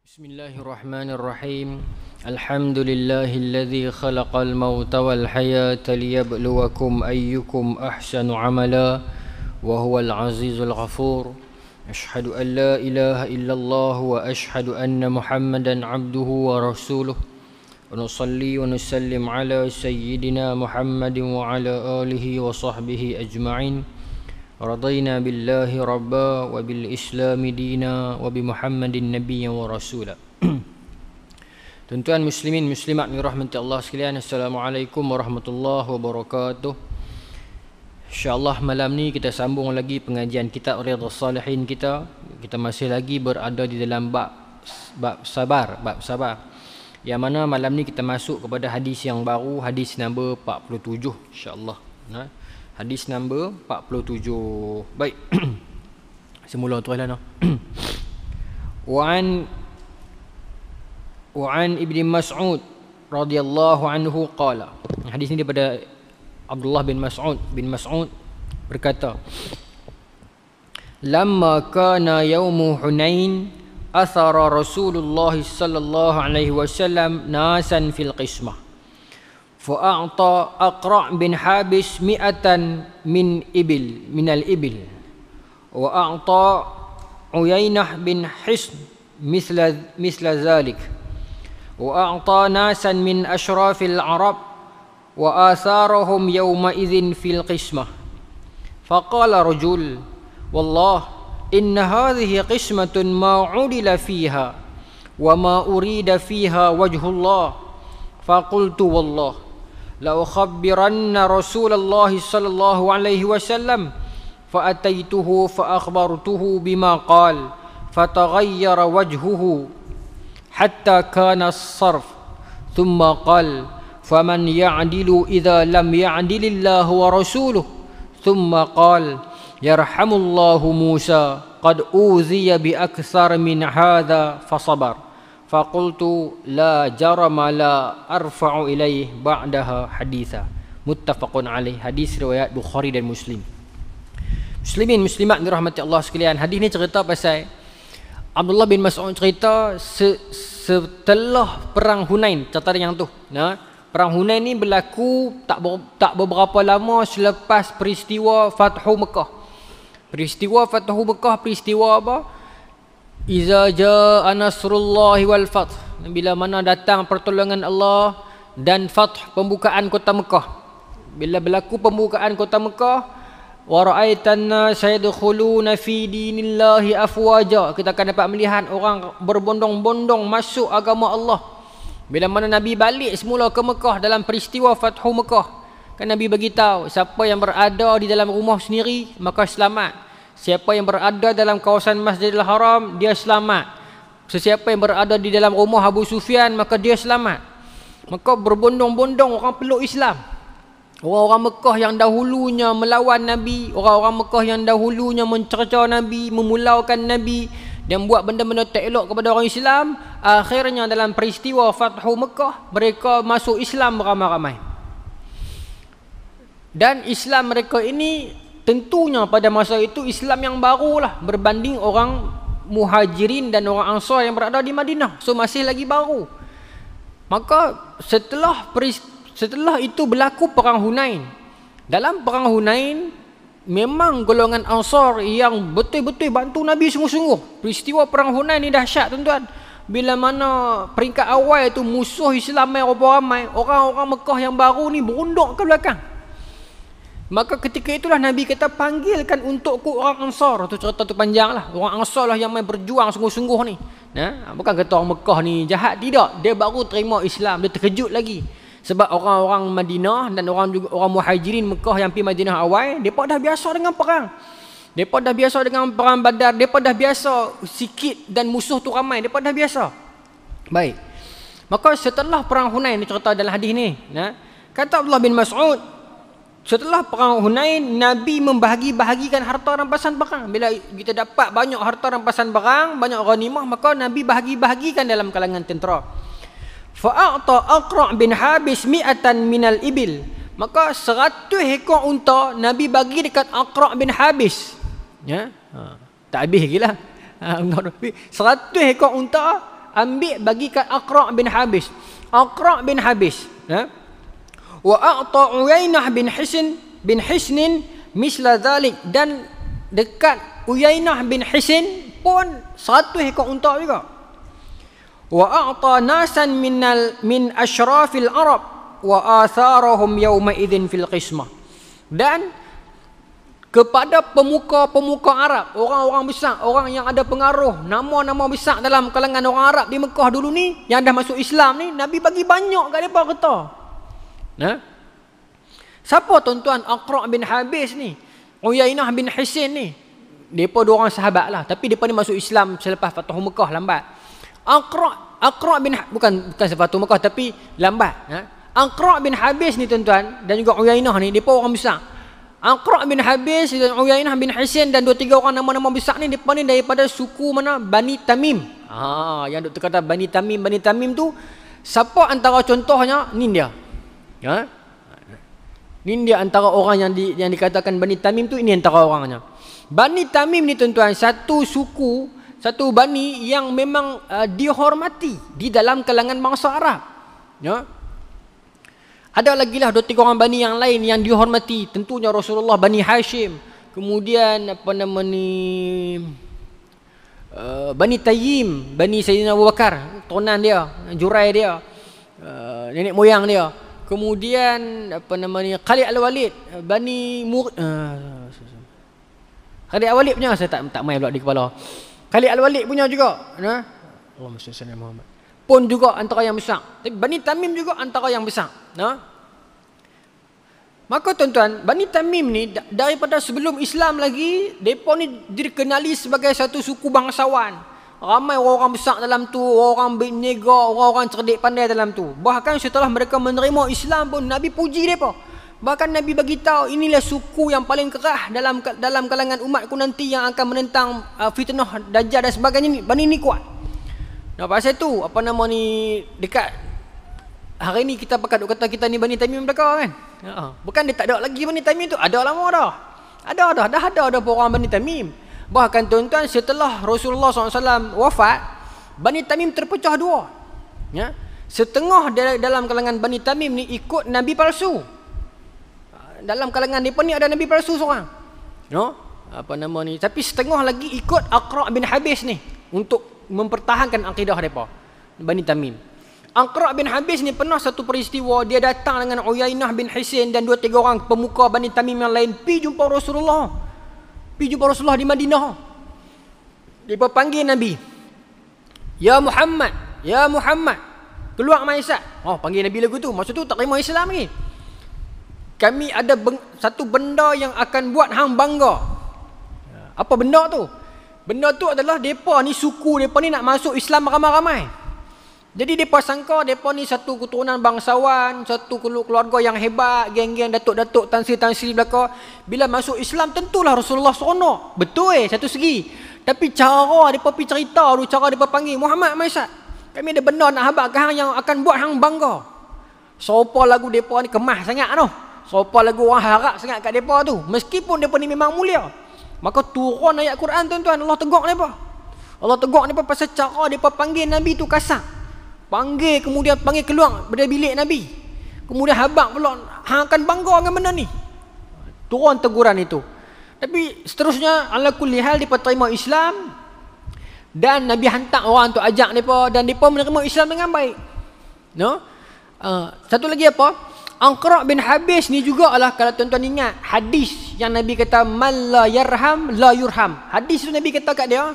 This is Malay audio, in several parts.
Bismillahirrahmanirrahim. Alhamdulillahilladzi khalaqal mauta wal hayata liyabluwakum ayyukum ahsanu amala wa huwal azizul ghafur. Ashhadu an la ilaha illallah wa ashhadu anna Muhammadan abduhu wa rasuluh. Wa nusalli wa nusallim ala sayyidina Muhammadin wa ala alihi wa sahbihi ajma'in. Radayna billahi rabba wa bil islami dina wa bi Muhammadin nabiyyan wa rasula. Tuan-tuan muslimin muslimat yang dirahmati Allah sekalian, Assalamualaikum warahmatullahi wabarakatuh. InsyaAllah malam ni kita sambung lagi pengajian kitab Riyadhus Salihin kita. Kita masih lagi berada di dalam bab sabar. Yang mana malam ni kita masuk kepada hadis yang baru, hadis nombor 47 insya-Allah. Hadis nombor 47. Baik. Semula tuan-tuan. Wa'an Ibn Mas'ud radhiyallahu anhu qala. Hadis ini daripada Abdullah bin Mas'ud. Bin Mas'ud berkata, "Lamma kana yaumu Hunain, athara Rasulullah sallallahu alaihi wasallam nasan fil qismah. Fa'ata Aqra' bin Habis mi'atan min al-ibil wa a'ta Uyainah bin Hisn misla zalik wa a'ta nasan min ashrafil Arab wa atharahum yawma idhin fil qismah. Faqala rajul, wallah inna hadhihi qismatun ma 'udila fiha wa ma urida fiha wajhullah. Faqultu wallah la ukhabbiranna Rasulullah sallallahu alaihi wasallam fa ataituhu fa akhbartuhu bima qala fataghayyara wajhuhu hatta kana as-sarf thumma qala faman ya'dilu idza lam ya'dilillahu wa rasuluhu thumma qala yarhamullahu Musa qad uziya bi akthar min hadha fasabar. Faqultu la jarama la arfa'u ilaih ba'daha haditha." Muttafaqun alaih. Hadis riwayat Bukhari dan Muslim. Muslimin muslimat dirahmati Allah sekalian, hadis ni cerita pasal Abdullah bin Mas'ud cerita setelah perang Hunain. Cerita yang tu. Perang Hunain ni berlaku tak beberapa lama selepas peristiwa Fathu Mekah. Peristiwa Fathu Mekah, peristiwa apa? Iza jaa nasrullahi wal fath. Bila mana datang pertolongan Allah dan fath, pembukaan kota Mekah. Bila berlaku pembukaan kota Mekah, wa ra'aitan nasa yadkhuluna fi dinillahi afwaja. Kita akan dapat melihat orang berbondong-bondong masuk agama Allah. Bila mana Nabi balik semula ke Mekah dalam peristiwa Fathu Mekah, kan Nabi bagi tahu siapa yang berada di dalam rumah sendiri maka selamat. Siapa yang berada dalam kawasan Masjidil Haram, dia selamat. Sesiapa yang berada di dalam rumah Abu Sufyan, maka dia selamat. Maka berbondong-bondong orang peluk Islam. Orang-orang Mekah yang dahulunya melawan Nabi, orang-orang Mekah yang dahulunya mencerca Nabi, memulaukan Nabi dan buat benda-benda tak elok kepada orang Islam, akhirnya dalam peristiwa Fathu Mekah, mereka masuk Islam beramai-ramai. Dan Islam mereka ini tentunya pada masa itu Islam yang barulah berbanding orang Muhajirin dan orang Ansar yang berada di Madinah. So masih lagi baru. Maka setelah itu berlaku perang Hunain. Dalam perang Hunain memang golongan Ansar yang betul-betul bantu Nabi sungguh-sungguh. Peristiwa perang Hunain ni dahsyat tuan-tuan. Bila mana peringkat awal itu musuh Islam ramai, orang-orang Mekah yang baru ni berunduk ke belakang. Maka ketika itulah Nabi kata, panggilkan untukku orang Ansar. Tu cerita tu panjang lah. Orang Ansar lah yang main berjuang sungguh-sungguh ni. Bukan kata orang Mekah ni jahat, tidak. Dia baru terima Islam, dia terkejut lagi. Sebab orang-orang Madinah dan orang Muhajirin Mekah yang pergi Madinah awal, mereka dah biasa dengan perang. Mereka dah biasa dengan perang Badar. Mereka dah biasa sikit dan musuh tu ramai. Mereka dah biasa. Baik. Maka setelah perang Hunain, ni cerita dalam hadis ni. Kata Abdullah bin Mas'ud, setelah perang Hunain, Nabi membahagi-bahagikan harta rampasan perang. Bila kita dapat banyak harta rampasan perang, banyak ghanimah, maka Nabi bahagi-bahagikan dalam kalangan tentera. Fa'ata Aqra' bin Habis mi'atan minal ibil. Maka 100 ekor unta Nabi bagi dekat Aqra' bin Habis. Tak habis lagi lah. 100 ekor unta ambil bagikan Aqra' bin Habis. Aqra' bin Habis, ya. Wa a'ta Uyainah bin Hisnin misla dhalik, dan dekat Uyainah bin Hisn pun 100 ekor unta juga. Wa a'ta nasan min asyrafil Arab wa atharahum yawma idzin fil qismah. Dan kepada pemuka-pemuka Arab, orang-orang besar, orang yang ada pengaruh, nama-nama besar dalam kalangan orang Arab di Mekah dulu ni, yang dah masuk Islam ni, Nabi bagi banyak kat depa harta. Nah, siapa tuan-tuan Aqra' bin Habis ni, Uyainah bin Hisn ni? Depa dua orang sahabat lah, tapi depa ni masuk Islam selepas Fathu Mekah lambat. Aqra' bin bukan Fathu Mekah tapi lambat. Aqra' bin Habis ni tuan-tuan, dan juga Uyainah ni, depa orang besar. Aqra' bin Habis dan Uyainah bin Hisn dan 2-3 orang nama-nama besar ni, depa ni daripada suku mana? Bani Tamim. Yang doktor kata Bani Tamim. Bani Tamim tu siapa antara contohnya? Ni dia. Ni dia antara orang yang dikatakan Bani Tamim tu, ini antara orangnya. Bani Tamim ni tuan-tuan, satu suku, satu bani yang memang dihormati di dalam kalangan bangsa Arab. Ya. Ada lagi lah 2-3 orang bani yang lain yang dihormati. Tentunya Rasulullah, Bani Hashim. Kemudian apa nama ni, Bani Tayyim, Bani Sayyidina Abu Bakar, turunan dia, jurai dia, nenek moyang dia. Kemudian apa nama ni, Khalid Al-Walid, Bani Khalid Al-Walid punya, saya tak main pula di kepala. Khalid Al-Walid punya juga, Allahumma shalli ala Muhammad, pun juga antara yang besar. Tapi Bani Tamim juga antara yang besar. Maka tuan-tuan, Bani Tamim ni daripada sebelum Islam lagi, mereka ni dikenali sebagai satu suku bangsawan. Ramai orang-orang besar dalam tu, orang berniaga, orang-orang cerdik pandai dalam tu. Bahkan setelah mereka menerima Islam pun, Nabi puji mereka. Bahkan Nabi bagi tahu, inilah suku yang paling kerah dalam kalangan umatku nanti yang akan menentang fitnah Dajjal dan sebagainya. Bani ni kuat. Nah, pasal tu apa nama ni, dekat hari ni kita pakat kata kita ni Bani Tamim belaka kan. Bukan dia tak ada lagi Bani Tamim tu, ada lama dah. Dah ada orang Bani Tamim. Bahkan tuan-tuan, setelah Rasulullah SAW wafat, Bani Tamim terpecah dua. Ya. Setengah dalam kalangan Bani Tamim ni ikut Nabi palsu. Dalam kalangan mereka ni ada Nabi palsu seorang. No? Apa nama ni? Tapi setengah lagi ikut Aqra' bin Habis ni untuk mempertahankan akidah mereka, Bani Tamim. Aqra' bin Habis ni pernah satu peristiwa, dia datang dengan Uyainah bin Hisn dan 2-3 orang pemuka Bani Tamim yang lain pergi jumpa Rasulullah. Pergi jumpa Rasulullah di Madinah. Dia panggil Nabi, Ya Muhammad, Ya Muhammad, keluar Maisat. Panggil Nabi lagu tu. Masa tu tak terima Islam lagi. Kami ada satu benda yang akan buat hang bangga. Apa benda tu? Benda tu adalah mereka ni, suku mereka ni nak masuk Islam ramai-ramai. Jadi mereka sangka mereka ni satu keturunan bangsawan, satu keluarga yang hebat, geng-geng datuk-datuk, tansil-tansil belaka. Bila masuk Islam tentulah Rasulullah seronok. Betul satu segi. Tapi cara mereka pergi cerita tu, cara mereka panggil, Muhammad Maisat, kami ada benda nak habaq ke hang yang akan buat hang bangga. Sopa lagu mereka ni kemas sangat tu. Sopa lagu orang harap sangat kat mereka tu. Meskipun mereka ni memang mulia. Maka turun ayat Quran tuan-tuan, Allah tegur mereka. Allah tegur mereka pasal cara mereka panggil Nabi tu kasar. Panggil, kemudian panggil keluar dari bilik Nabi. Kemudian habaq pula, hang akan bangga dengan benda ni. Turun teguran itu. Tapi seterusnya, ala kulli hal, mereka terima Islam. Dan Nabi hantar orang untuk ajak mereka, dan mereka menerima Islam dengan baik. No? Satu lagi apa? Aqra' bin Habis ni juga lah, kalau tuan-tuan ingat hadis yang Nabi kata, man la yarham la yurham. Hadis tu Nabi kata kat dia,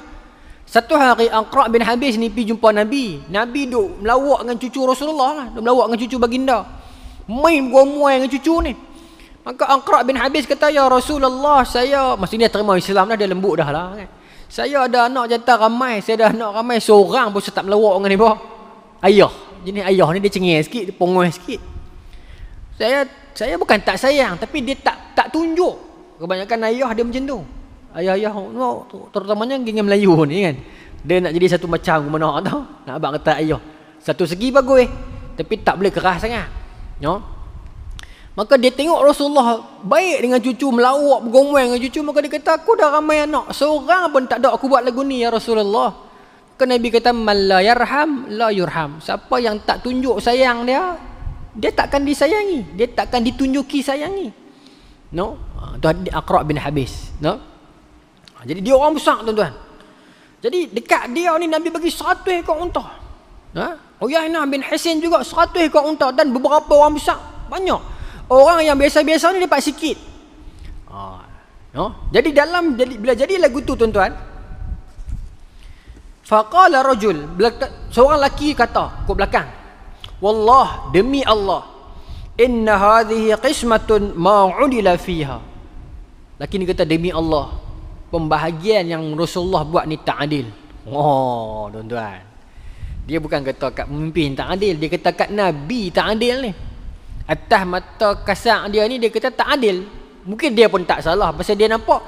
satu hari Aqra' bin Habis ni pergi jumpa Nabi. Nabi duk melawak dengan cucu Rasulullah lah, duk melawak dengan cucu baginda, main gomuai dengan cucu ni. Maka Aqra' bin Habis kata, ya Rasulullah, saya, maksudnya terima Islam dah, dia lembut dah lah kan. Saya ada anak jantan ramai, saya ada anak ramai, seorang pun saya tak melawak dengan dia. Ayah, jenis ayah ni dia cengih sikit, dia pongoi sikit. Saya bukan tak sayang, tapi dia tak tunjuk. Kebanyakan ayah dia macam tu. Ayah-ayah terutamanya geng Melayu ni kan, dia nak jadi satu macam mana tau, nak abang kata ayah. Satu segi bagus, tapi tak boleh keras sangat. No? Maka dia tengok Rasulullah baik dengan cucu, melawak bergomel dengan cucu, maka dia kata, aku dah ramai anak, seorang pun tak ada aku buat lagu ni ya Rasulullah. Maka Nabi kata man la yarham la yurham. Siapa yang tak tunjuk sayang dia, dia takkan disayangi, dia takkan ditunjuki sayangi. No? Tu Aqra' bin Habis, no? Jadi dia orang besar, tuan-tuan. Jadi dekat dia ni Nabi bagi 100 ekor unta. Uyainah bin Hisin juga 100 ekor unta, dan beberapa orang besar, banyak. Orang yang biasa-biasa ni dapat sikit. No? Jadi bila jadi lagu tu, tuan-tuan, faqala rajul, seorang lelaki kata kat belakang, wallah, demi Allah, inna hadhihi qismatun ma udila fiha. Lelaki ni kata, demi Allah, pembahagian yang Rasulullah buat ni tak adil. Tuan-tuan, dia bukan kata kat pemimpin tak adil, dia kata kat Nabi tak adil ni. Atas mata kasar dia ni, dia kata tak adil. Mungkin dia pun tak salah, pasal dia nampak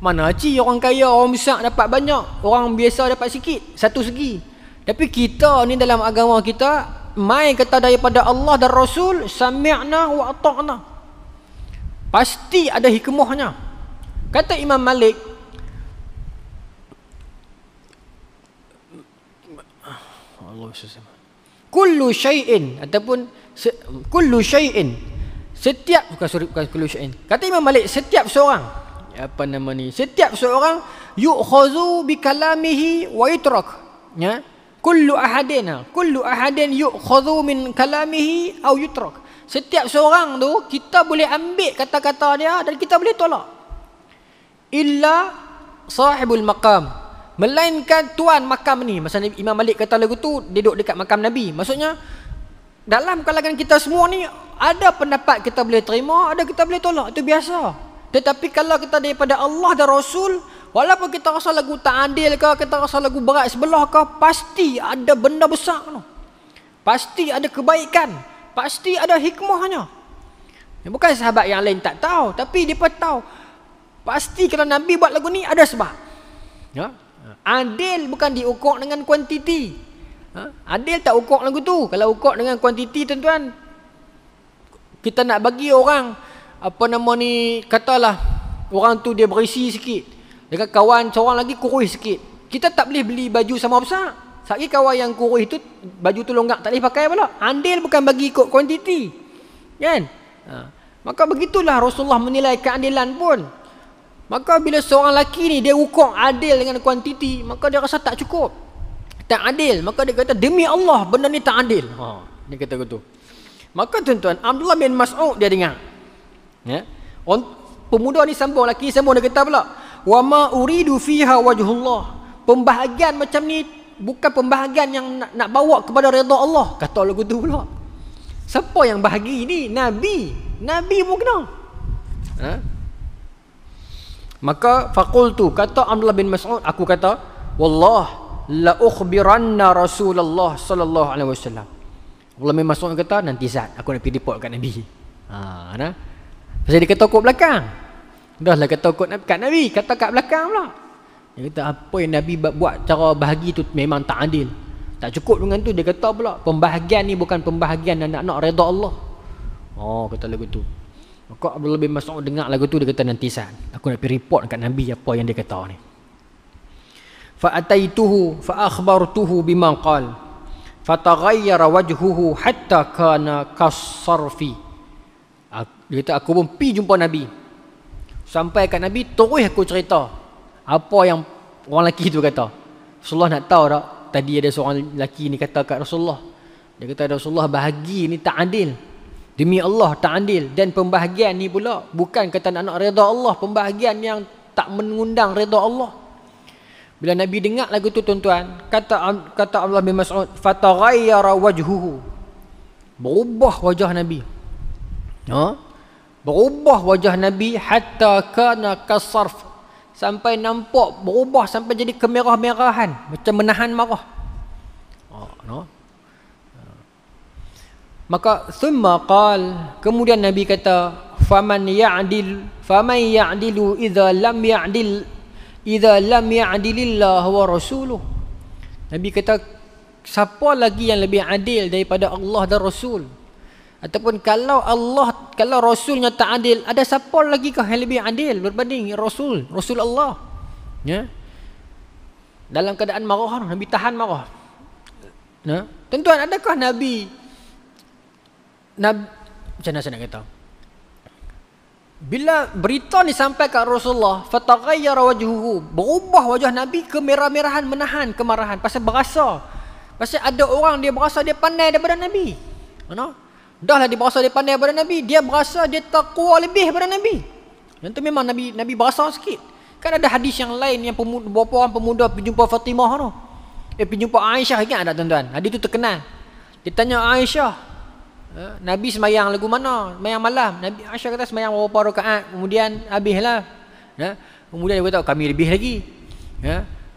mana cik orang kaya, orang besar dapat banyak, orang biasa dapat sikit, satu segi. Tapi kita ni dalam agama kita mai kata daripada Allah dan Rasul, sami'na wa ata'na, pasti ada hikmahnya. Kata Imam Malik, kullu syai'in, ataupun kullu syai'in, setiap, bukan kullu syai'in. Kata Imam Malik, setiap seorang, setiap seorang yu'khazu bi kalamihi wa yutrak. Ya, kullu ahadin yu'khazu min kalamihi aw yutrak. Setiap seorang tu kita boleh ambil kata-kata dia dan kita boleh tolak. Illa sahibul maqam, melainkan tuan makam ni. Masa Imam Malik kata lagu tu, dia duduk dekat makam Nabi. Maksudnya dalam kalangan kita semua ni, ada pendapat kita boleh terima, ada kita boleh tolak, itu biasa. Tetapi kalau kita daripada Allah dan Rasul, walaupun kita rasa lagu tak adil ke, kita rasa lagu berat sebelah ke, pasti ada benda besar tu, pasti ada kebaikan, pasti ada hikmahnya. Bukan sahabat yang lain tak tahu, tapi dia pun tahu. Pasti kalau Nabi buat lagu ni ada sebab. Ya? Adil bukan diukur dengan kuantiti. Adil tak ukur lagu tu. Kalau ukur dengan kuantiti, tuan-tuan, kita nak bagi orang katalah orang tu dia berisi sikit, dengan kawan seorang lagi kurus sikit, kita tak boleh beli baju sama besar. Sekali kawan yang kurus tu baju tu longgak, tak boleh pakai pula. Adil bukan bagi ikut kuantiti, kan? Maka begitulah Rasulullah menilai keadilan pun. Maka bila seorang lelaki ni dia ukur adil dengan kuantiti, maka dia rasa tak cukup, tak adil, maka dia kata demi Allah benda ni tak adil. Dia kata begitu. Maka tuan-tuan, Abdullah bin Mas'ud dia dengar, ya, pemuda ni sambung, lelaki sambung, dia kata pula, wa ma uridu fiha wajhullah, pembahagian macam ni bukan pembahagian yang nak bawa kepada redha Allah. Kata lagu tu pula. Siapa yang bahagi ni? Nabi pun kena. Maka faqultu, kata Abdullah bin Mas'ud, aku kata, wallah la ukhbiranna Rasulullah sallallahu alaihi wasallam. Abdullah bin Mas'ud kata, nanti Zat aku nak pergi report kat Nabi. Pasal dia kata kot belakang. Dah lah kata kot kat Nabi, kata kat belakang pula. Dia kata apa yang Nabi buat cara bahagi tu memang tak adil. Tak cukup dengan tu, dia kata pula pembahagian ni bukan pembahagian yang nak redha Allah. Kata lagu tu. Maka Abdullah bin Mas'ud dengar lagu tu, dia kata nanti Sa'ad aku nak pergi report kat Nabi apa yang dia kata ni. Fa ataituhu fa akhbartuhu bima qala fataghayyara wajhuhu hatta kana kasarfi. Dia kata aku pun pergi jumpa Nabi, sampai kat Nabi terus aku cerita apa yang orang lelaki tu kata. Rasulullah nak tahu tak, tadi ada seorang lelaki ni kata kat Rasulullah, dia kata Rasulullah bahagi ni tak adil, demi Allah tak adil, dan pembahagian ni pula bukan kata nak redha Allah, pembahagian yang tak mengundang redha Allah. Bila Nabi dengar lagu tu, tuan-tuan, kata Abdullah bin Mas'ud, fataghayyara wajhuhu, berubah wajah Nabi. Berubah wajah Nabi hatta kana kasarf, sampai nampak berubah sampai jadi kemerah-merahan, macam menahan marah. Maka thumma qal, kemudian Nabi kata, faman ya'dilu idza lam ya'dilillah wa rasuluh. Nabi kata, siapa lagi yang lebih adil daripada Allah dan Rasul? Ataupun kalau Rasulnya tak adil, ada siapa lagi yang lebih adil berbanding Rasul Allah? Ya. dalam keadaan marah, Nabi tahan marah. Nah, tuan-tuan, adakah Nabi macam mana saya nak kata? Bila berita ni sampai kat Rasulullah, fataghayyara wajhuhu, berubah wajah Nabi ke merah-merahan, menahan kemarahan pasal berasa. Pasal ada orang dia berasa dia pandai daripada Nabi. Mana? Dahlah dia berasa dia pandai daripada Nabi, dia berasa dia taqwa lebih daripada Nabi. Yang tu memang Nabi berasa sikit. Kan ada hadis yang lain yang beberapa orang pemuda pergi jumpa Fatimah tu. Pergi jumpa Aisyah, ingat tak tuan-tuan? Hadis tu terkenal. Dia tanya Aisyah, Nabi semayang lagu mana? Semayang malam. Nabi Aisyah kata semayang beberapa rakaat, kemudian habislah. Kemudian dia kata kami lebih lagi.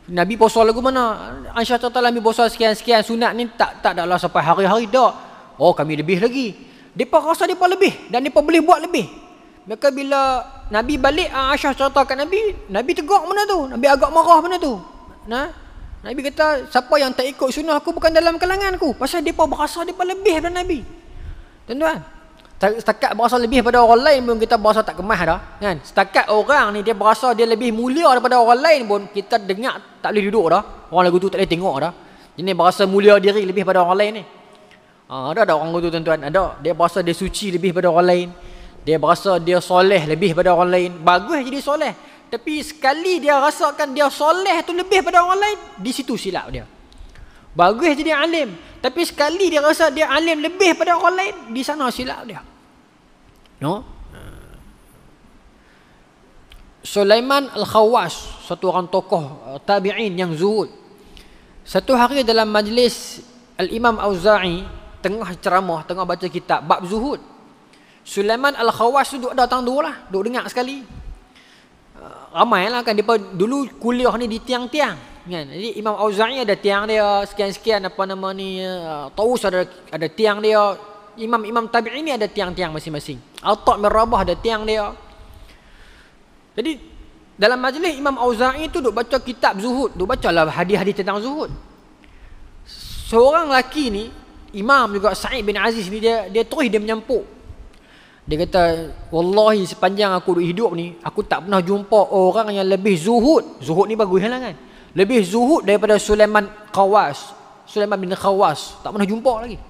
Nabi puasa lagu mana? Aisyah kata Nabi puasa sekian-sekian, sunat ni tak adalah sampai hari-hari tak. Oh, kami lebih lagi. Depa rasa depa lebih dan depa boleh buat lebih. Maka bila Nabi balik, Aisyah cerita kat Nabi tegak mana tu? Nabi agak marah mana tu? Nabi kata siapa yang tak ikut sunnah aku bukan dalam kalanganku. Pasal depa berasa depa lebih daripada Nabi. Tuan-tuan, setakat berasa lebih pada orang lain pun kita berasa tak kemas dah, kan? Setakat orang ni dia berasa dia lebih mulia daripada orang lain pun kita dengar tak boleh duduk dah. Orang lagu tu tak boleh tengok dah. Ini berasa mulia diri lebih pada orang lain ni. Ada orang tu tuan-tuan, ada. Dia berasa dia suci lebih pada orang lain. Dia berasa dia soleh lebih pada orang lain. Bagus jadi soleh. Tapi sekali dia rasakan dia soleh tu lebih pada orang lain, di situ silap dia. Bagus jadi alim, tapi sekali dia rasa dia alim lebih pada orang lain, di sana silap dia. No? Sulaiman Al-Khawas, satu orang tokoh tabi'in yang zuhud. Satu hari dalam majlis Al-Imam Auza'i tengah ceramah, tengah baca kitab bab zuhud. Sulaiman Al-Khawas duduk datang dulu lah, duduk dengar sekali. Ramailah kan, dia dulu kuliah ni di tiang-tiang. Kan? Jadi Imam Auza'i ada tiang dia, sekian-sekian apa nama ni, Taus ada tiang dia, imam-imam tabi'in ni ada tiang-tiang masing-masing. Atta' bin Rabah ada tiang dia. Jadi dalam majlis Imam Auza'i tu duk baca kitab zuhud, duk bacalah hadis-hadis tentang zuhud. Seorang lelaki ni, imam juga, Sa'id bin Aziz ni, dia terus dia menyampuk. Dia kata, wallahi sepanjang aku hidup ni, aku tak pernah jumpa orang yang lebih zuhud. Zuhud ni bagus lah kan, lebih zuhud daripada Sulaiman Khawas. Sulaiman bin Khawas tak pernah jumpa lagi.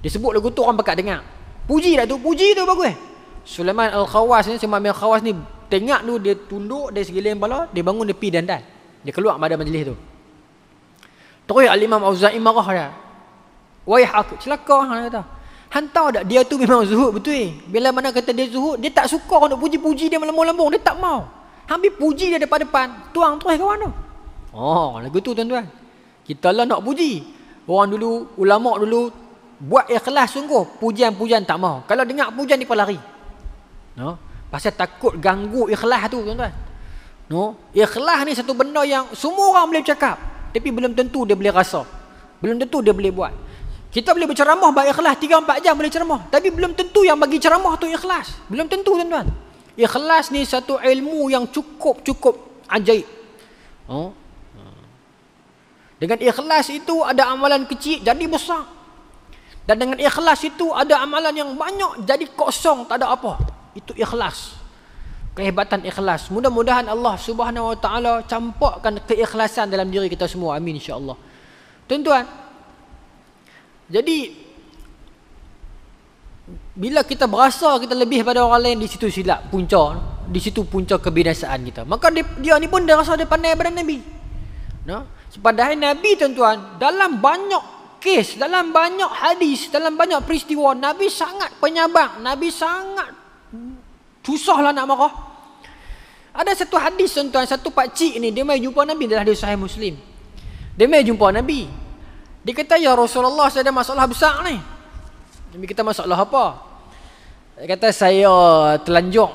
Dia sebut lagu tu orang pakat dengar. Puji dah tu, puji tu bagus. Sulaiman Al-Khawas ni, Sulaiman bin Khawas ni tengok tu, dia tunduk, dia segiling kepala, dia bangun, dia pergi dandan. Dia keluar pada majlis tu. Terus Al-Imam Auza'i marah dia. Waihak, celaka orang kata. Hantar tak, dia tu memang zuhud betul. Bila mana kata dia zuhud, dia tak suka orang nak puji-puji dia melambung-lambung, dia tak mau. Hampir puji dia depan-depan, tuang terus kawan tu. Lagu tu tuan-tuan. Kita lah nak puji. Orang dulu, ulama dulu buat ikhlas sungguh, pujian-pujian tak mau. Kalau dengar pujian dia pun lari. Pasal takut ganggu ikhlas tu tuan-tuan. Ikhlas ni satu benda yang semua orang boleh cakap, tapi belum tentu dia boleh rasa. Belum tentu dia boleh buat. Kita boleh berceramah bab ikhlas 3-4 jam boleh ceramah, tapi belum tentu yang bagi ceramah tu ikhlas. Belum tentu tuan-tuan. Ikhlas ni satu ilmu yang cukup ajaib. Dengan ikhlas itu ada amalan kecil jadi besar. Dan dengan ikhlas itu ada amalan yang banyak jadi kosong, tak ada apa. Itu ikhlas. Kehebatan ikhlas. Mudah-mudahan Allah Subhanahu Wa Taala campurkan keikhlasan dalam diri kita semua. Amin insya-Allah. Tuan-tuan, jadi bila kita berasa kita lebih pada orang lain, di situ silap punca, di situ punca kebinasaan kita. Maka dia ni pun dia rasa dia pandai daripada Nabi. Padahal Nabi tuan-tuan, dalam banyak kes, dalam banyak hadis, dalam banyak peristiwa, Nabi sangat penyabar, Nabi sangat susahlah nak marah. Ada satu hadis tuan-tuan, satu pakcik ni dia mai jumpa Nabi dalam hadis Sahih Muslim. Dia mai jumpa Nabi. Dia kata, ya Rasulullah, saya ada masalah besar ni. Nabi kata, masalah apa? Dia kata, saya telanjang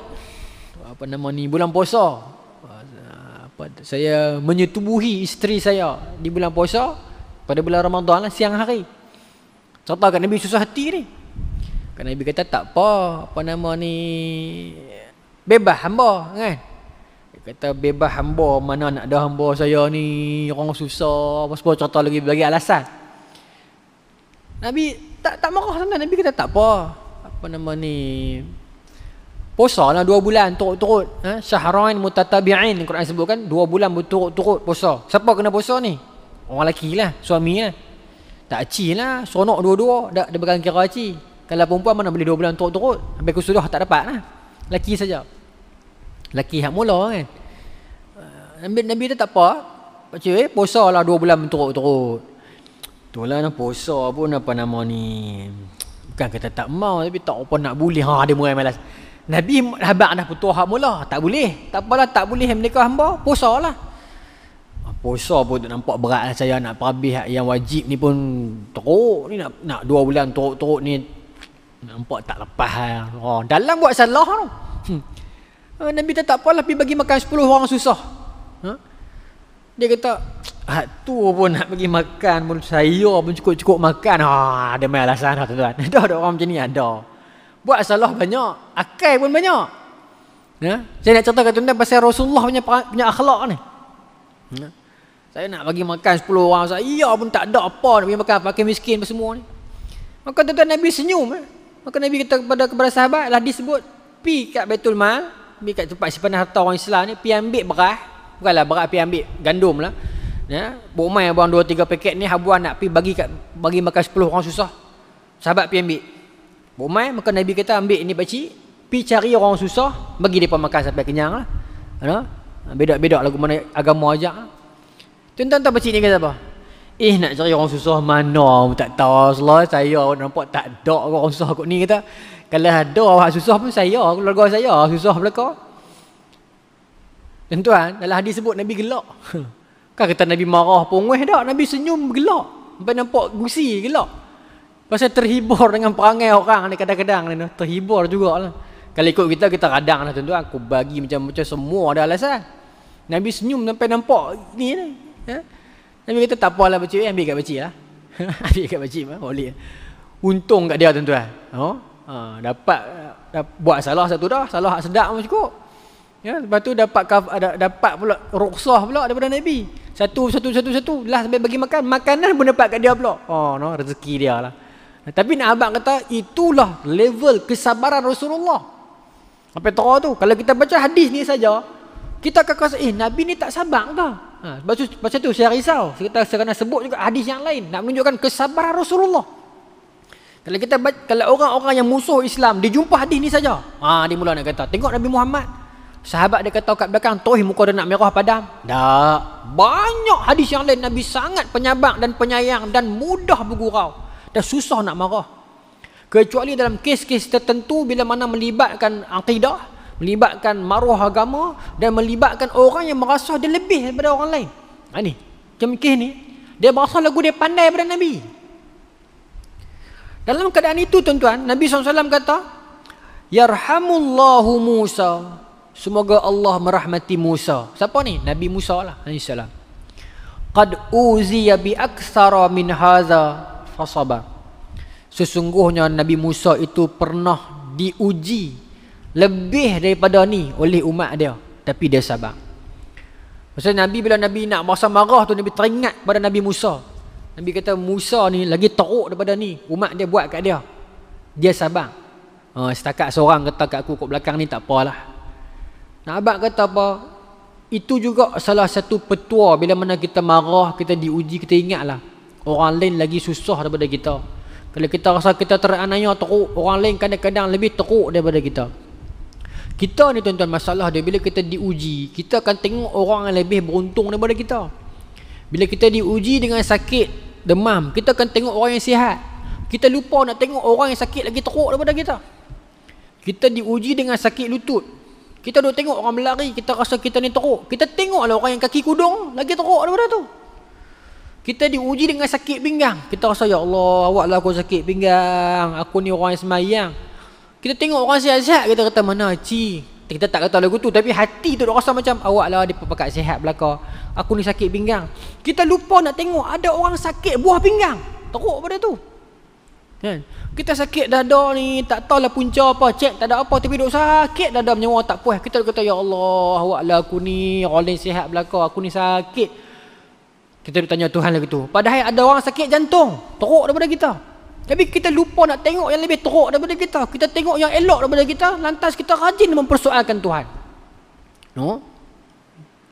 bulan puasa. Saya menyetubuhi isteri saya di bulan puasa pada bulan Ramadan lah, siang hari. Cerita kat Nabi susah hati ni. Kan Nabi kata, tak apa, bebas hamba kan. Dia kata, bebas hamba, mana nak ada hamba saya ni orang susah, apa-apa cerita lagi bagi alasan. Nabi tak marah sangat. Nabi kata, tak apa, Puasa lah 2 bulan turut-turut. Syahrain mutatabi'in. Quran sebutkan 2 bulan berturut-turut puasa. Siapa kena puasa ni? Orang lelaki lah, suami lah. Tak aci lah, seronok dua-dua. Dia bukan kira aci. Kalau perempuan mana boleh 2 bulan turut-turut. Sampai kesudah tak dapat lah. Lelaki saja. Lelaki hak mula kan. Nabi tu tak apa. Pakcik puasa lah 2 bulan berturut-turut. Itulah nak puasa pun apa nama ni. Bukan kata tak mau, tapi tak apa nak boleh. Dia mulai malas. Nabi habaq dah putus hak mula, tak boleh. Tak apalah, tak boleh menikah hamba, puasalah. Puasa pun tak nampak berat lah saya nak perhabis yang wajib ni pun teruk ni nak 2 bulan teruk-teruk ni nampak tak lepas lah. Dalam buat salah tu. Nabi tak apalah pergi bagi makan 10 orang susah. Dia kata tu pun nak bagi makan pun saya pun cukup-cukup makan. Ada main alasan dah tuan-tuan. Ada orang macam ni ada. Buat salah banyak, akal pun banyak. Saya nak cerita kat tuan-tuan pasal Rasulullah punya akhlak ni. Saya nak bagi makan 10 orang, saya pun tak ada apa nak bagi makan pakai miskin semua ni. Maka tuan-tuan Nabi senyum. Maka Nabi kata kepada sahabat lah disebut, pi kat Baitul Mal, pi kat tempat simpan harta orang Islam ni, pi ambil beras. Bukanlah beras, pi ambil gandum lah. Buk mai abang 2-3 paket ni habuan nak pi bagi makan 10 orang susah. Sahabat pi ambil. Bomai, maka Nabi kata ambil ni pakcik, pi cari orang susah, bagi depa makan sampai kenyang lah. Beda-beda lagu mana agama ajak. Tuan-tuan tahu pakcik ni kata apa? Nak cari orang susah mana tak tahu. Saya nampak tak ada orang susah kot ni kata. Kalau ada orang susah pun saya, keluarga saya susah belaka. Tuan-tuan, dalam hadis sebut Nabi gelak. Kan kata Nabi marah pungweh dak, Nabi senyum gelak. Sampai nampak gusi gelak. Pasal terhibur dengan perangai orang ni kadang-kadang ni, terhibur jugalah. Kalau ikut kita kadang lah tuan-tuan, aku bagi macam-macam semua ada alasan. Nabi senyum sampai nampak ni. Nabi kata tak apalah pakcik, ambil kat pakcik lah. Ambil kat pakcik boleh. Untung kat dia tuan-tuan. Dapat buat salah satu dah, salah hak sedap pun cukup. Lepas tu dapat pula rukhsah pula daripada Nabi. Satu lah sampai bagi makan, makanan pun dapat kat dia pula. Rezeki dia lah. Tapi nak abang kata itulah level kesabaran Rasulullah. Sampai terang tu, kalau kita baca hadis ni saja, kita akan rasa Nabi ni tak sabar ke? Pasal tu saya risau. Kita kena sebut juga hadis yang lain nak menunjukkan kesabaran Rasulullah. Kalau orang-orang yang musuh Islam dia jumpa hadis ni saja, dia mula nak kata, tengok Nabi Muhammad. Sahabat dia kata kat belakang, toh muka dia nak merah padam. Tak. Banyak hadis yang lain Nabi sangat penyabar dan penyayang dan mudah bergurau. Dan susah nak marah. Kecuali dalam kes-kes tertentu bila mana melibatkan akidah, melibatkan maruah agama dan melibatkan orang yang merasa dia lebih daripada orang lain. Ni, macam kes ni, dia merasa lagu dia pandai daripada Nabi. Dalam keadaan itu tuan-tuan, Nabi SAW kata, Yarhamullahu Musa. Semoga Allah merahmati Musa. Siapa ni? Nabi Musa lah alaihissalam. Qad uziya bi aktsara min hadza fasabar. Sesungguhnya Nabi Musa itu pernah diuji lebih daripada ni oleh umat dia, tapi dia sabar. Maksudnya Nabi bila Nabi nak masa marah tu, Nabi teringat pada Nabi Musa. Nabi kata Musa ni lagi teruk daripada ni umat dia buat kat dia. Dia sabar. Setakat seorang kata kat aku kat belakang ni tak apalah. Nak abang kata apa? Itu juga salah satu petua bila mana kita marah, kita diuji, kita ingatlah orang lain lagi susah daripada kita. Kalau kita rasa kita teraniaya teruk, orang lain kadang-kadang lebih teruk daripada kita. Kita ni tuan-tuan, masalah dia bila kita diuji, kita akan tengok orang yang lebih beruntung daripada kita. Bila kita diuji dengan sakit demam, kita akan tengok orang yang sihat. Kita lupa nak tengok orang yang sakit lagi teruk daripada kita. Kita diuji dengan sakit lutut, kita duk tengok orang berlari, kita rasa kita ni teruk. Kita tengoklah orang yang kaki kudung lagi teruk daripada tu. Kita diuji dengan sakit pinggang, kita rasa ya Allah, awaklah aku sakit pinggang, aku ni orang yang semayang. Kita tengok orang sihat-sihat, kita kata mana ci. Kita tak kata lagu tu, tapi hati tu rasa macam awaklah dia pakat sihat belaka, aku ni sakit pinggang. Kita lupa nak tengok ada orang sakit buah pinggang, teruk pada tu. Kan? Kita sakit dada ni, tak tahulah punca apa, cek tak ada apa, tapi duk sakit dada menyawa tak puas. Kita kata ya Allah, awaklah aku ni orang lain sihat belaka, aku ni sakit. Kita bertanya Tuhan lagi tu. Padahal ada orang sakit jantung teruk daripada kita. Tapi kita lupa nak tengok yang lebih teruk daripada kita. Kita tengok yang elok daripada kita, lantas kita rajin mempersoalkan Tuhan. No?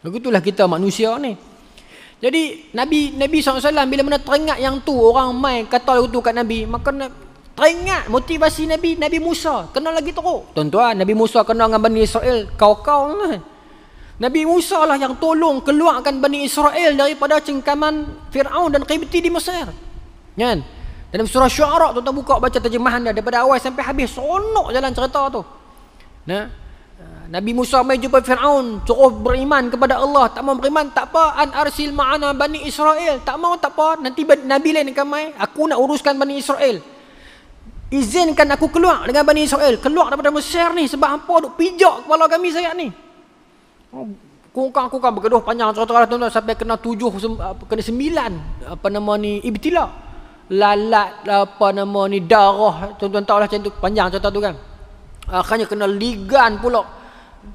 Begitulah kita manusia ni. Jadi Nabi SAW bila mana teringat yang tu, orang mai kata lagu tu kat Nabi, maka teringat motivasi Nabi Musa, kena lagi teruk. Tuan-tuan, Nabi Musa kena dengan Bani Israel, kau-kau lah. Nabi Musa lah yang tolong keluarkan Bani Israel daripada cengkaman Fir'aun dan Qibti di Mesir. Kan? Dalam surah Syu'ara, tuan-tuan buka baca terjemahan dia daripada awal sampai habis, seronok jalan cerita tu. Nah, Nabi Musa mai jumpa Fir'aun, suruh beriman kepada Allah, tak mau beriman, tak apa, an arsil ma'ana Bani Israel, tak mau, tak apa, nanti Nabi lain akan mai, aku nak uruskan Bani Israel. Izinkan aku keluar dengan Bani Israel, keluar daripada Mesir ni, sebab hampa duk pijak kepala kami saya ni. Kukang bergaduh panjang cerita tuan-tuan sampai kena 9 apa nama ni ibtila. Lalat apa nama ni darah, tuan-tuan tahu lah macam tu, panjang cerita tu kan. Akhirnya kena ligan pula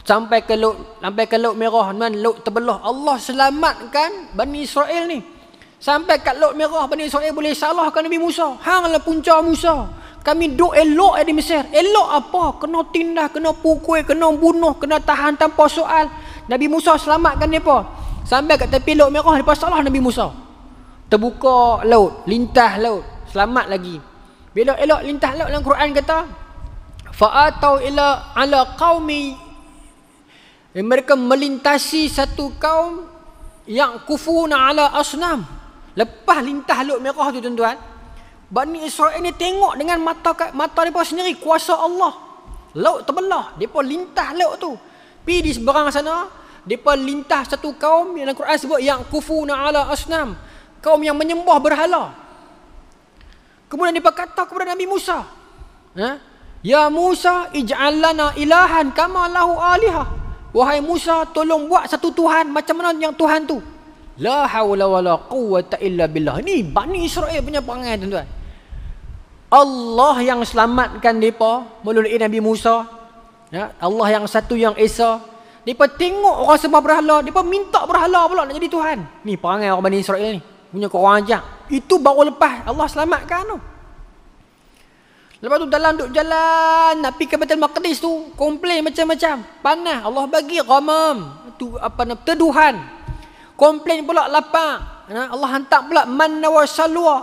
sampai ke laut merah, laut terbelah. Allah selamatkan Bani Israel ni. Sampai kat laut merah, Bani Israel boleh salahkan Nabi Musa. Hanglah punca Musa. Kami duk elok di Mesir. Elok apa? Kena tindah, kena pukul, kena bunuh, kena tahan tanpa soal. Nabi Musa selamatkan mereka. Sampai kat tepi laut merah, mereka salah Nabi Musa. Terbuka laut, lintah laut, selamat lagi. Bila elok lintah laut, dalam Quran kata fa'atau ila ala qaumi, mereka melintasi satu kaum yang kufuna ala asnam. Lepas lintah laut merah tu tuan-tuan, Bani Israel ni tengok dengan mata mereka sendiri kuasa Allah. Laut terbelah, mereka lintah laut tu. Pergi di seberang sana, mereka lintah satu kaum yang Al-Quran sebut yang kufuna ala asnam, kaum yang menyembah berhala. Kemudian mereka kata kepada Nabi Musa, ya Musa ij'al lana ilahan kama lahu alihah. Wahai Musa, tolong buat satu Tuhan macam mana yang Tuhan tu. La hawla wala quwwata illa billah. Ini Bani Israel punya perangai tuan-tuan. Allah yang selamatkan mereka melalui Nabi Musa. Ya, Allah yang satu yang esa. Mereka tengok orang sembah berhala, mereka minta berhala pula nak jadi Tuhan. Ni perangai orang Bani Israel ni. Punya korang ajak. Itu baru lepas Allah selamatkan tu. Lepas tu dalam duk jalan nak pergi ke Baitul Maqdis tu, komplain macam-macam. Panas, Allah bagi ghamam. Tu apa nama teduhan. Komplain pula lapar. Allah hantar pula manna wa salwa.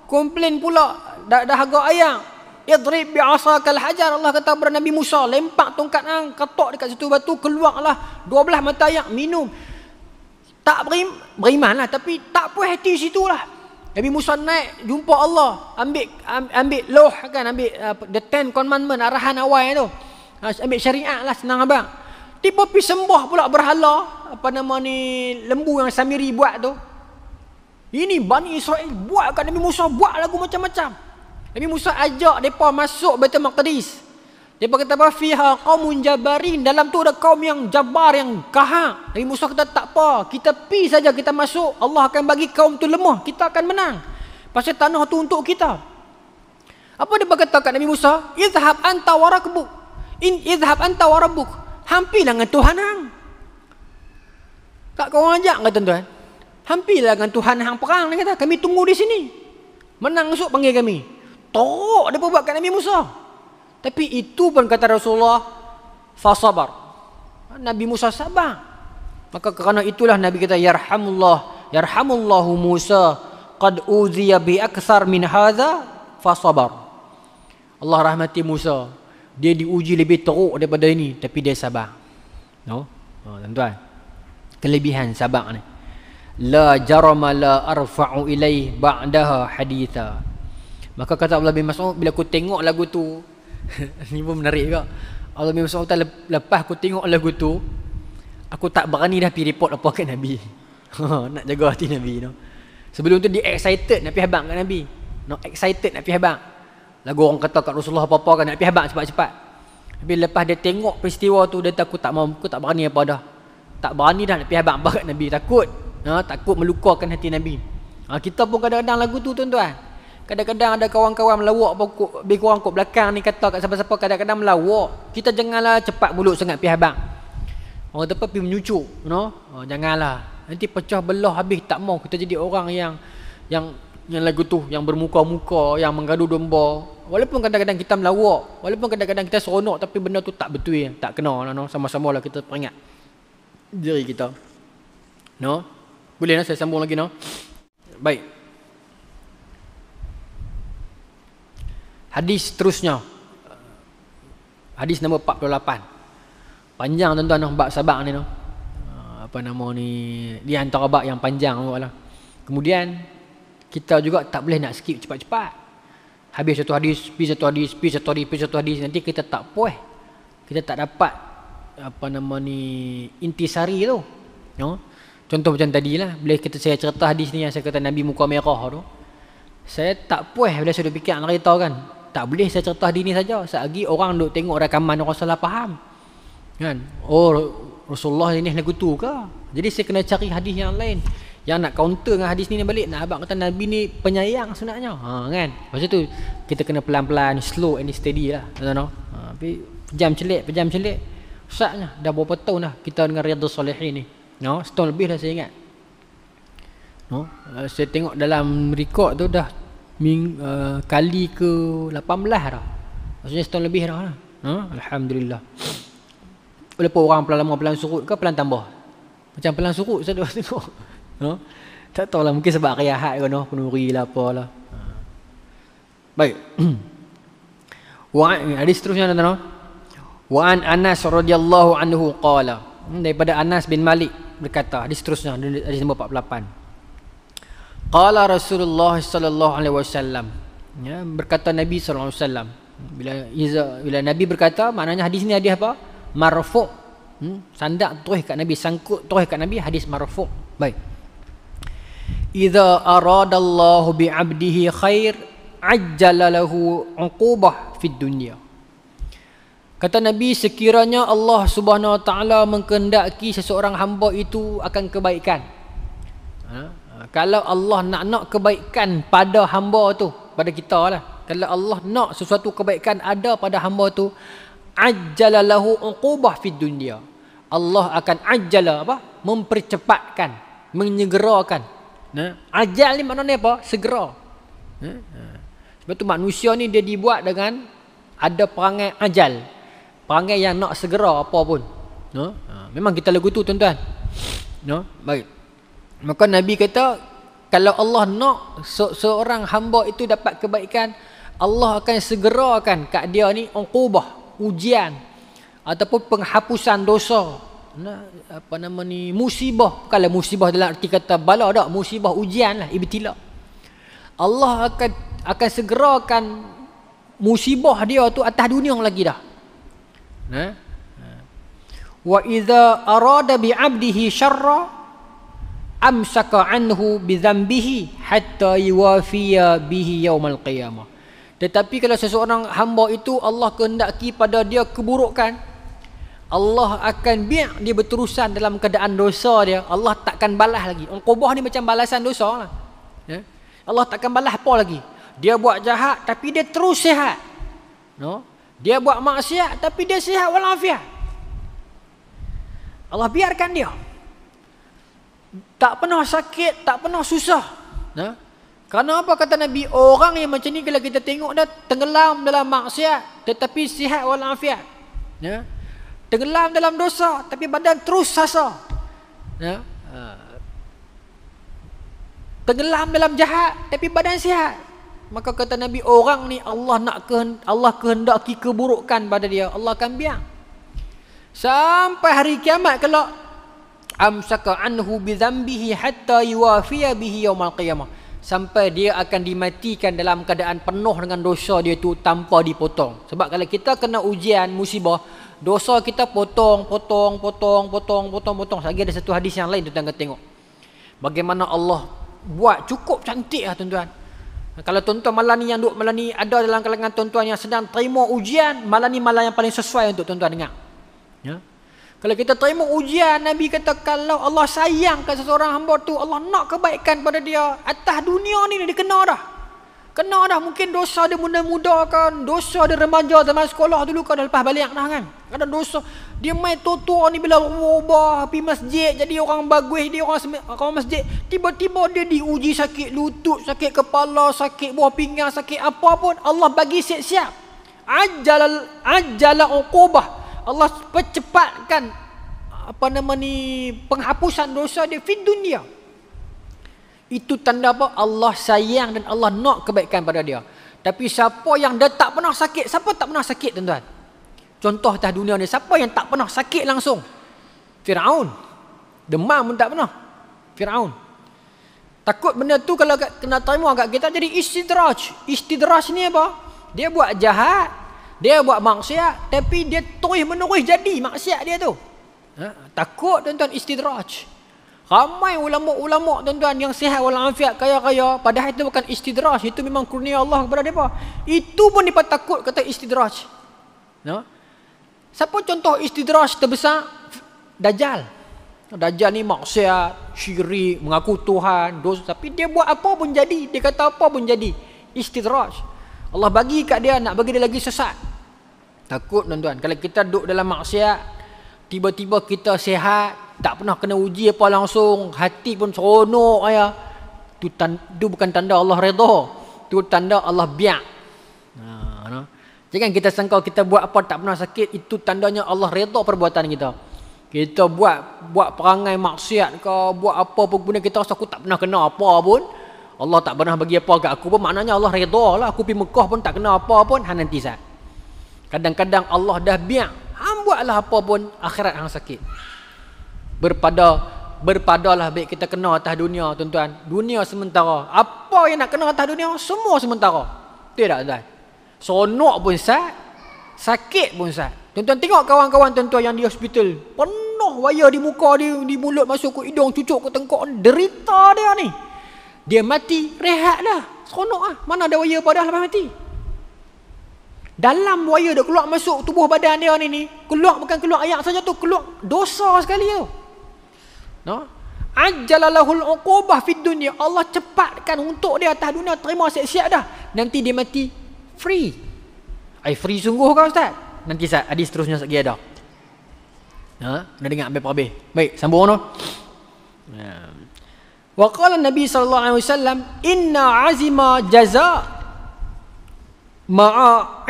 Komplain pula dahaga ayam. Idrib bi'asakal hajar. Allah kata kepada Nabi Musa, lempak tongkat hang, ketok dekat situ batu, keluarlah 12 mata air, minum. Tak beriman lah, tapi tak puas hati situ lah. Nabi Musa naik jumpa Allah, ambil loh kan, ambil the 10 commandment, arahan awal tu. Ambil syariat lah, senang abang. Tiba pergi sembah pula berhala, apa nama ni, lembu yang Samiri buat tu. Ini Bani Israel buat kat Nabi Musa, buat lagu macam-macam. Nabi Musa ajak mereka masuk Baitul Maqdis. Mereka kata apa? Fiha qaumun jabarin. Dalam tu ada kaum yang jabar, yang kahar. Nabi Musa kata tak apa, kita pi saja, kita masuk. Allah akan bagi kaum tu lemah, kita akan menang. Pasal tanah tu untuk kita. Apa dia berkata kat Nabi Musa? Izhab anta wa rabbuk. Izhab anta wa rabbuk. Hampilah dengan Tuhan hang. Tak kau ajak kata tuan-tuan. Hampilah dengan Tuhan hang perang. Dia kata kami tunggu di sini. Menang esok panggil kami. Teruk dia buat kat Nabi Musa. Tapi itu pun kata Rasulullah, fasabar. Nabi Musa sabar. Maka kerana itulah Nabi kata yarhamullahu Musa qad uziya bi akthar min hadza fasabar. Allah rahmati Musa. Dia diuji lebih teruk daripada ini, tapi dia sabar. No? Tuan-tuan. Kelebihan sabar ni. La jarama la arfa'u ilaih ba'daha haditha. Maka kata Abdullah bin Mas'ud, bila aku tengok lagu tu, ni pun menarik juga. Abdullah bin Mas'ud kata, lepas aku tengok lagu tu, aku tak berani dah pergi report apa kat Nabi. Nak jaga hati Nabi. No? Sebelum tu dia excited nak pergi habang kat Nabi. No, excited nak pergi habang. Lagu orang kata kat Rasulullah apa-apa kan, nak pergi habang cepat-cepat. Tapi lepas dia tengok peristiwa tu, dia kata aku tak berani apa dah. Tak berani dah nak pergi habang kat Nabi. Takut. Takut melukakan hati Nabi. Kita pun kadang-kadang lagu tu tuan-tuan. Kadang-kadang ada kawan-kawan melawak lebih kurang kot belakang ni kata kat siapa-siapa, kadang-kadang melawak. Kita janganlah cepat mulut sangat pergi habang. Orang tepat pergi menyucuk, Janganlah. Nanti pecah belah habis, tak mau kita jadi orang yang Yang lagu tu, yang bermuka-muka, yang menggaduh domba. Walaupun kadang-kadang kita melawak, walaupun kadang-kadang kita seronok, tapi benda tu tak betul, tak kena. No? Sama-sama lah kita peringat diri kita. No? Boleh lah saya sambung lagi, no? Baik. Hadis terusnya. Hadis nombor 48. Panjang tuan-tuan, no? Bab sabak ni, no? Apa nama ni? Dia antara bab yang panjang lah. Kemudian kita juga tak boleh nak skip cepat-cepat. Habis satu hadis, pergi satu hadis, pergi satu hadis, pergi satu hadis, nanti kita tak puas. Kita tak dapat apa nama ni intisari tu. No? Contoh macam tadilah, bila saya cerita hadis ni yang saya kata Nabi muka merah tu. Saya tak puas bila saya duk fikir nak cerita kan. Tak boleh saya cerita hadis ni saja. Selagi orang duk tengok rakaman orang salah faham. Kan? Oh, Rasulullah ini lagu tu ke? Jadi saya kena cari hadis yang lain yang nak counter dengan hadis ni balik. Nak abang kata Nabi ni penyayang sebenarnya. Kan? Lepas tu kita kena pelan-pelan, slow and steady lah. Tapi pejam celik. Usahnya dah berapa tahun dah kita dengan Riyadhus Salihin ni. No, setahun lebih dah saya ingat. No, saya tengok dalam rekod tu dah kali ke 18 dah. Maksudnya setahun lebih dah. Alhamdulillah. Walaupun orang pelan lama pelan surut ke pelan tambah. Macam pelan surut saya tengok. No? Tak tahu lah, mungkin sebab rehat ke no, penuri lah apalah. Baik. Hadis seterusnya tuan-tuan. Wa an Anas radhiyallahu anhu qala. Daripada Anas bin Malik berkata, hadis seterusnya, hadis nombor 48. Qala Rasulullah sallallahu alaihi wasallam. Ya, berkata Nabi sallallahu alaihi wasallam. Bila Nabi berkata, maknanya hadis ni hadis apa? Marfu'. Sandak terus kat Nabi, sangkut terus kat Nabi, hadis marfu'. Baik. Idza aradallahu bi'abdihi khair ajjala lahu 'uqubah fid dunya. Kata Nabi, sekiranya Allah Subhanahu wa taala mengkehendaki seseorang hamba itu akan kebaikan. Kalau Allah nak kebaikan pada hamba tu, pada kita lah. Kalau Allah nak sesuatu kebaikan ada pada hamba tu, ajjala lahu 'uqubah fid dunya. Allah akan ajjala apa? Mempercepatkan, menyegerakan. Ajal ni maknanya apa? Segera. Sebab tu manusia ni dia dibuat dengan ada perangai ajal, perangai yang nak segera apa pun. Memang kita lagu tu tuan-tuan. Baik. Maka Nabi kata, kalau Allah nak seorang hamba itu dapat kebaikan, Allah akan segerakan kat dia ni uqubah, ujian ataupun penghapusan dosa. Apa nama ni, musibah. Kalau musibah dalam arti kata bala tak, musibah ujian lah, ibtila. Allah akan segerakan musibah dia tu atas dunia lagi dah. Wa idza arada bi 'abdihi syarra amsaka anhu bi dhanbihi hatta yuwafiya bihi yaumal qiyamah. Tetapi kalau seseorang hamba itu Allah kehendaki pada dia keburukan, Allah akan biar dia berterusan dalam keadaan dosa dia. Allah takkan balas lagi. Uqubah ni macam balasan dosa lah. Allah takkan balas apa lagi. Dia buat jahat tapi dia terus sihat. Dia buat maksiat tapi dia sihat walafiat. Allah biarkan dia. Tak pernah sakit, tak pernah susah. Kerana apa kata Nabi? Orang yang macam ni kalau kita tengok dah tenggelam dalam maksiat tetapi sihat walafiat. Tenggelam dalam dosa tapi badan terus sasa. Tenggelam dalam jahat tapi badan sihat. Maka kata Nabi, orang ni Allah kehendaki keburukan pada dia, Allah akan biar sampai hari kiamat. Kalau amsaka anhu bi dhanbihi hatta yuwafiya bihi yaumal qiyamah, sampai dia akan dimatikan dalam keadaan penuh dengan dosa dia tu tanpa dipotong. Sebab kalau kita kena ujian musibah, dosa kita potong. Lagi ada satu hadis yang lain tuan-tuan tengok. Bagaimana Allah buat cukup cantik lah tuan-tuan. Kalau tuan-tuan malam ni ada dalam kalangan tuan-tuan yang sedang terima ujian, malam ni malam yang paling sesuai untuk tuan-tuan dengar. Kalau kita terima ujian, Nabi kata kalau Allah sayang kat seseorang hamba tu, Allah nak kebaikan pada dia, atas dunia ni dia kena dah. Kena dah, mungkin dosa dia muda-muda kan, dosa dia remaja zaman sekolah dulu kan, dah lepas balik dah kan. Kadang dosa dia main tua-tua ni bila ubah pergi masjid jadi orang bagus, dia orang masjid, tiba-tiba dia diuji sakit lutut, sakit kepala, sakit buah pinggang, sakit apa pun, Allah bagi siap-siap. Ajala uqubah. Allah percepatkan penghapusan dosa dia di dunia. Itu tanda apa? Allah sayang dan Allah nak kebaikan pada dia. Tapi siapa yang dia tak pernah sakit? Siapa tak pernah sakit, tuan-tuan? Contoh atas dunia ni, siapa yang tak pernah sakit langsung? Firaun. Demam pun tak pernah. Firaun. Takut benda tu kalau kena terima kat kita jadi istidraj. Istidraj ni apa? Dia buat jahat, dia buat maksiat, tapi dia terus menerus jadi maksiat dia tu. Takut, tuan-tuan, istidraj. Ramai ulama-ulama, tuan-tuan, yang sihat walafiat, kaya-kaya, padahal itu bukan istidraj, itu memang kurnia Allah kepada mereka. Itu pun mereka takut kata istidraj. Siapa contoh istidraj terbesar? Dajjal. Dajjal ni maksiat, syirik, mengaku Tuhan, dosa, tapi dia buat apa pun jadi, dia kata apa pun jadi. Istidraj. Allah bagi kat dia, nak bagi dia lagi sesat. Takut, tuan-tuan, kalau kita duduk dalam maksiat, tiba-tiba kita sihat, tak pernah kena uji apa langsung, hati pun seronok ayah. Itu bukan tanda Allah redha. Itu tanda Allah biak. Jangan kita sangka kita buat apa tak pernah sakit, itu tandanya Allah redha perbuatan kita. Kita buat perangai maksiat ke, buat apa pun guna kita rasa aku tak pernah kena apa pun. Allah tak pernah bagi apa kat aku pun, maknanya Allah redha lah. Aku pergi Mekah pun tak kena apa pun, nanti sat. Kadang-kadang Allah dah biak, hang buatlah apa pun, akhirat hang sakit. Berpadalah baik kita kena atas dunia, tuan-tuan. Dunia sementara. Apa yang nak kena atas dunia, semua sementara. Tidak, tuan. Sonok pun sat, sakit pun sat. Tuan-tuan tengok kawan-kawan tuan-tuan yang di hospital, penuh wayar di muka dia, di mulut masuk ke hidung, cucuk ke tengkok, derita dia ni. Dia mati, rehat dah. Seronok lah. Mana ada wayar pada lepas mati? Dalam wayar dia keluar masuk tubuh badan dia ni, keluar bukan keluar ayak saja tu, keluar dosa sekali tu. Ajalalahul uqubah fid dunya. Allah cepatkan untuk dia atas dunia, terima siap-siap dah. Nanti dia mati free. Free sungguh kau ustaz? Nanti hadis seterusnya lagi ada. Kena dengar sampai habis. Baik, sambung tu. Wa qala Nabi sallallahu alaihi wasallam, inna azima jaza ma'a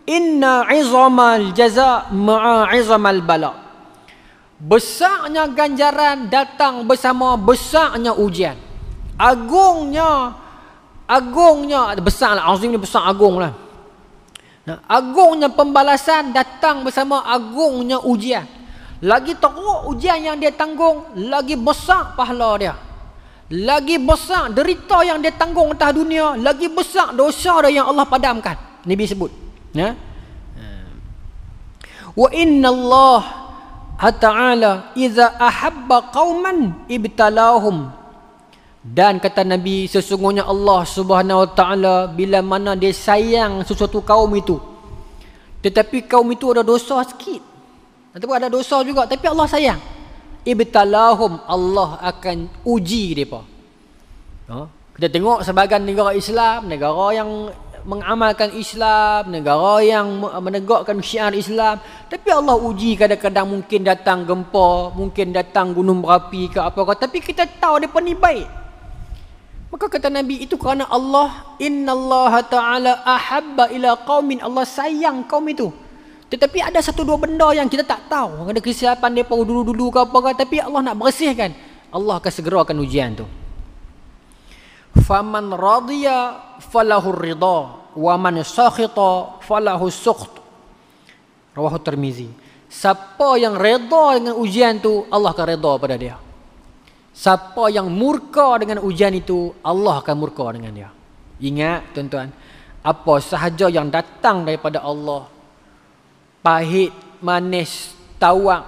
inna izamal jaza ma'a izamal bala. Besarnya ganjaran datang bersama besarnya ujian. Agungnya besarlah, azim ni besar, agung lah. Agungnya pembalasan datang bersama agungnya ujian. Lagi teruk ujian yang dia tanggung, lagi besar pahala dia. Lagi besar derita yang dia tanggung atas dunia, lagi besar dosa dia yang Allah padamkan. Nabi sebut. Wa inna Allah Ta'ala iza ahabba qauman ibtalahum. Dan kata Nabi, sesungguhnya Allah Subhanahu wa taala bila mana dia sayang sesuatu kaum itu, tetapi kaum itu ada dosa sikit ataupun ada dosa juga, tapi Allah sayang, ibtalahum, Allah akan uji mereka. Kita tengok sebahagian negara Islam, negara yang mengamalkan Islam, negara yang menegakkan syiar Islam, tapi Allah uji kadang-kadang, mungkin datang gempa, mungkin datang gunung berapi ke apa-apa, tapi kita tahu dia ni baik. Maka kata Nabi, itu kerana Allah, innallaha ta'ala ahabba ila qaumin, Allah sayang kaum itu. Tetapi ada satu dua benda yang kita tak tahu, ada kesilapan depa dulu-dulu ke apa ke, tapi Allah nak bersihkan, Allah akan segerakan ujian tu. Faman radiya falahu ridha wa man sakhita falahu sukht. Rawahu Tirmizi. Siapa yang redha dengan ujian tu, Allah akan redha pada dia. Siapa yang murka dengan ujian itu, Allah akan murka dengan dia. Ingat tuan-tuan, apa sahaja yang datang daripada Allah, pahit, manis, tawak,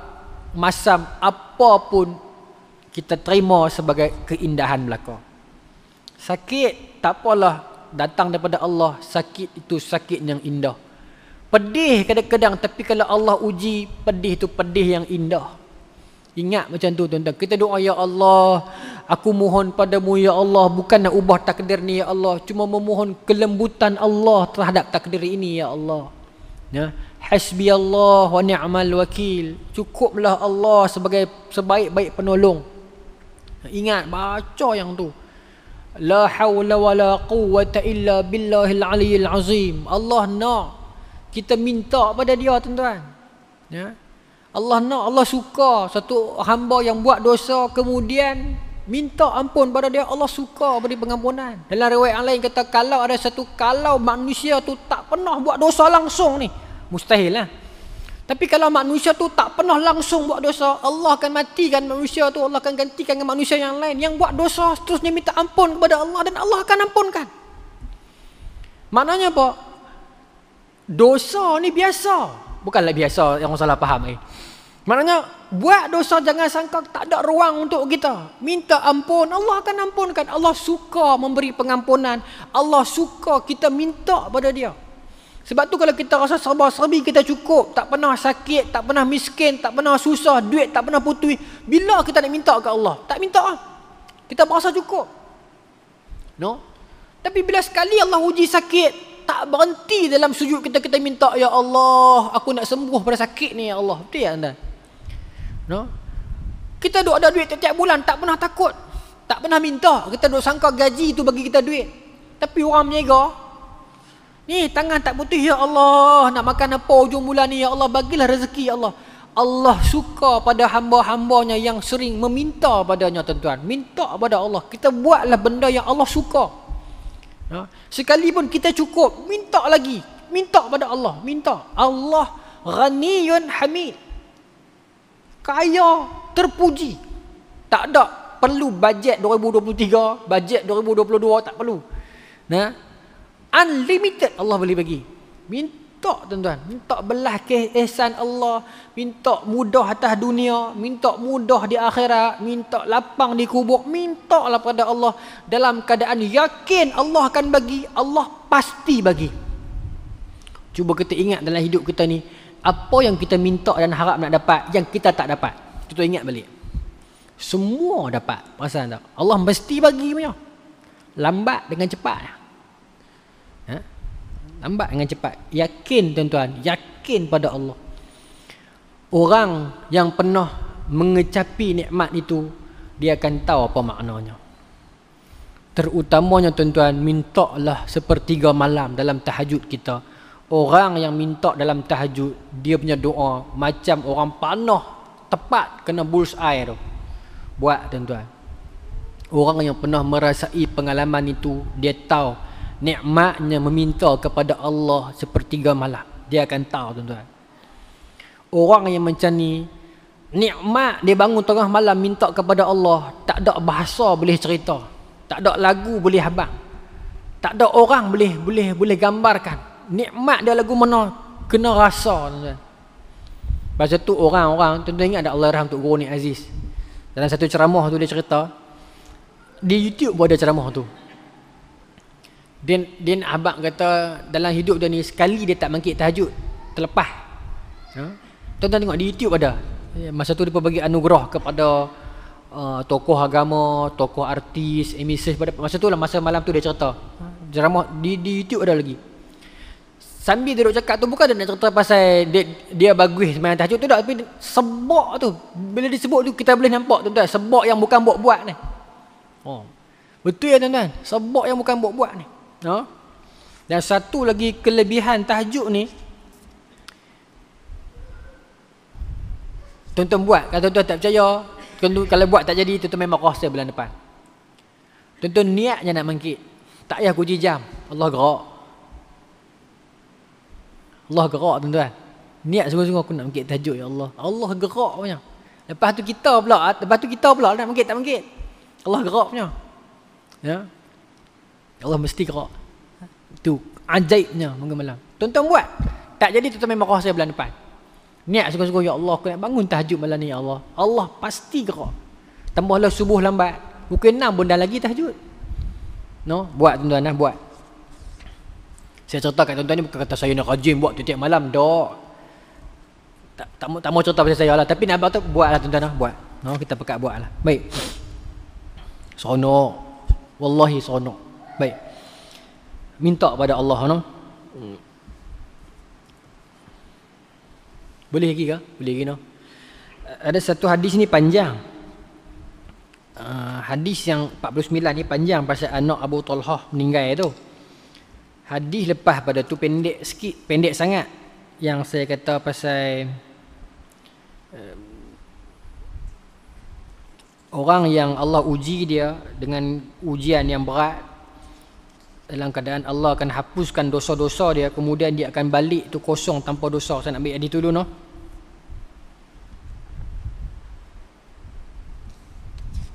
masam, apapun, kita terima sebagai keindahan belaka. Sakit, tak apalah, datang daripada Allah. Sakit itu sakit yang indah. Pedih kadang-kadang, tapi kalau Allah uji, pedih itu pedih yang indah. Ingat macam tu tuan-tuan. Kita doa, ya Allah, aku mohon padamu ya Allah, bukan nak ubah takdir ni ya Allah, cuma memohon kelembutan Allah terhadap takdir ini ya Allah. Ya, hasbi Allah wa ni'mal wakil. Cukuplah Allah sebagai sebaik-baik penolong. Ingat baca yang tu. La haula wala quwwata illa billahil aliyyil azim. Allah nak kita minta pada dia tuan-tuan. Ya. Allah nak, Allah suka satu hamba yang buat dosa kemudian minta ampun pada dia, Allah suka beri pengampunan. Dalam riwayat yang lain kata, kalau manusia tu tak pernah buat dosa langsung ni, mustahil lah. Tapi kalau manusia tu tak pernah langsung buat dosa, Allah akan matikan manusia tu, Allah akan gantikan dengan manusia yang lain yang buat dosa seterusnya minta ampun kepada Allah dan Allah akan ampunkan. Maknanya apa? Dosa ni biasa. Bukanlah biasa yang orang salah faham. Maknanya buat dosa jangan sangka tak ada ruang untuk kita. Minta ampun, Allah akan ampunkan. Allah suka memberi pengampunan. Allah suka kita minta pada dia. Sebab tu kalau kita rasa serba-serbi kita cukup, tak pernah sakit, tak pernah miskin, tak pernah susah, duit tak pernah putui, bila kita nak minta ke Allah? Tak minta lah. Kita merasa cukup. No? Tapi bila sekali Allah uji sakit, tak berhenti dalam sujud kita minta, ya Allah, aku nak sembuh pada sakit ni ya Allah. Betul ya anda? No? Kita duk ada duit tiap-tiap bulan, tak pernah takut, tak pernah minta. Kita duk sangka gaji tu bagi kita duit. Tapi orang berniaga, ni tangan tak putih ya Allah, nak makan apa hujung bulan ni ya Allah, bagilah rezeki ya Allah. Allah suka pada hamba-hambanya yang sering meminta padanya tuan-tuan. Minta pada Allah. Kita buatlah benda yang Allah suka. Ya. Sekalipun kita cukup, minta lagi, minta pada Allah, minta. Allah ghaniyun hamid, kaya terpuji. Tak ada perlu bajet 2023, bajet 2022, tak perlu. Nah, unlimited Allah boleh bagi. Minta tuan-tuan, minta belah ihsan Allah, minta mudah atas dunia, minta mudah di akhirat, minta lapang di kubur, mintalah pada Allah dalam keadaan yakin Allah akan bagi, Allah pasti bagi. Cuba kita ingat dalam hidup kita ni, apa yang kita minta dan harap nak dapat yang kita tak dapat. Kita ingat balik. Semua dapat, perasan tak? Allah mesti bagi punya. Lambat dengan cepat. Lambat dengan cepat. Yakin tuan-tuan, yakin pada Allah. Orang yang pernah mengecapi nikmat itu, dia akan tahu apa maknanya. Terutamanya tuan-tuan, mintalah sepertiga malam dalam tahajud kita. Orang yang minta dalam tahajud, dia punya doa macam orang panah tepat kena bullseye tu. Buat tuan-tuan. Orang yang pernah merasai pengalaman itu, dia tahu nikmatnya meminta kepada Allah sepertiga malam. Dia akan tahu tuan-tuan. Orang yang macam ni, nikmat dia bangun tengah malam minta kepada Allah, tak ada bahasa boleh cerita, tak ada lagu boleh habang, tak ada orang boleh gambarkan. Nikmat dia lagu mana, kena rasa tuan-tuan. Pasal tu orang-orang, tuan-tuan ingat tak Allahyarham Tok Guru Nik Aziz, dalam satu ceramah tu dia cerita, di YouTube pun ada ceramah tu. Dia abang kata dalam hidup dia ni sekali dia tak bangkit tahajud terlepas. Tuan-tuan tengok di YouTube ada. Masa tu dia bagi anugerah kepada tokoh agama, tokoh artis, emisif pada masa tu lah, masa malam tu dia cerita. Ceramah di YouTube ada lagi. Sambil dia duk cakap tu bukan dia nak cerita pasal dia bagus sembahyang tahajud tu tak, tapi sebab tu bila disebut tu kita boleh nampak tuan-tuan, sebab yang bukan buat-buat ni. Oh. Betul ya tuan-tuan, sebab yang bukan buat-buat ni. No? Dan satu lagi kelebihan tahajud ni, tuan-tuan buat, kalau tuan-tuan tak percaya, kalau buat tak jadi, tuan-tuan memang rasa bulan depan. Tuan-tuan niatnya nak bangkit, tak payah kunci jam, Allah gerak. Allah gerak tuan-tuan. Niat sungguh-sungguh aku nak bangkit tahajud ya Allah. Allah gerak punya. Lepas tu kita pula nak bangkit tak bangkit. Allah gerak punya. Ya. Allah mesti gerak. Itu ajaibnya bangun malam. Tuan-tuan buat. Tak jadi tuan-tuan memang rasa bulan depan. Niat sungguh-sungguh ya Allah aku nak bangun tahajud malam ni ya Allah. Allah pasti gerak. Tambahlah subuh lambat. Pukul 6 pun dah lagi tahajud. No, buat tuan-tuan dah buat. Saya cerita kat tuan-tuan ni bukan kata saya nak rajin buat tiap malam, dok. tak mau cerita pasal saya lah, tapi nak buat tu buatlah tuan-tuan lah, buat. No, kita pekat buatlah. Baik. Seronok. Wallahi seronok. Baik. Minta pada Allah no. Boleh lagi ke? Boleh lagi no. Ada satu hadis ni panjang. Hadis yang 49 ni panjang pasal anak Abu Talhah meninggal tu. Hadis lepas pada tu pendek sikit, pendek sangat. Yang saya kata pasal orang yang Allah uji dia dengan ujian yang berat, dalam keadaan Allah akan hapuskan dosa-dosa dia, kemudian dia akan balik tu kosong tanpa dosa. Saya nak ambil hadis tu dulu no.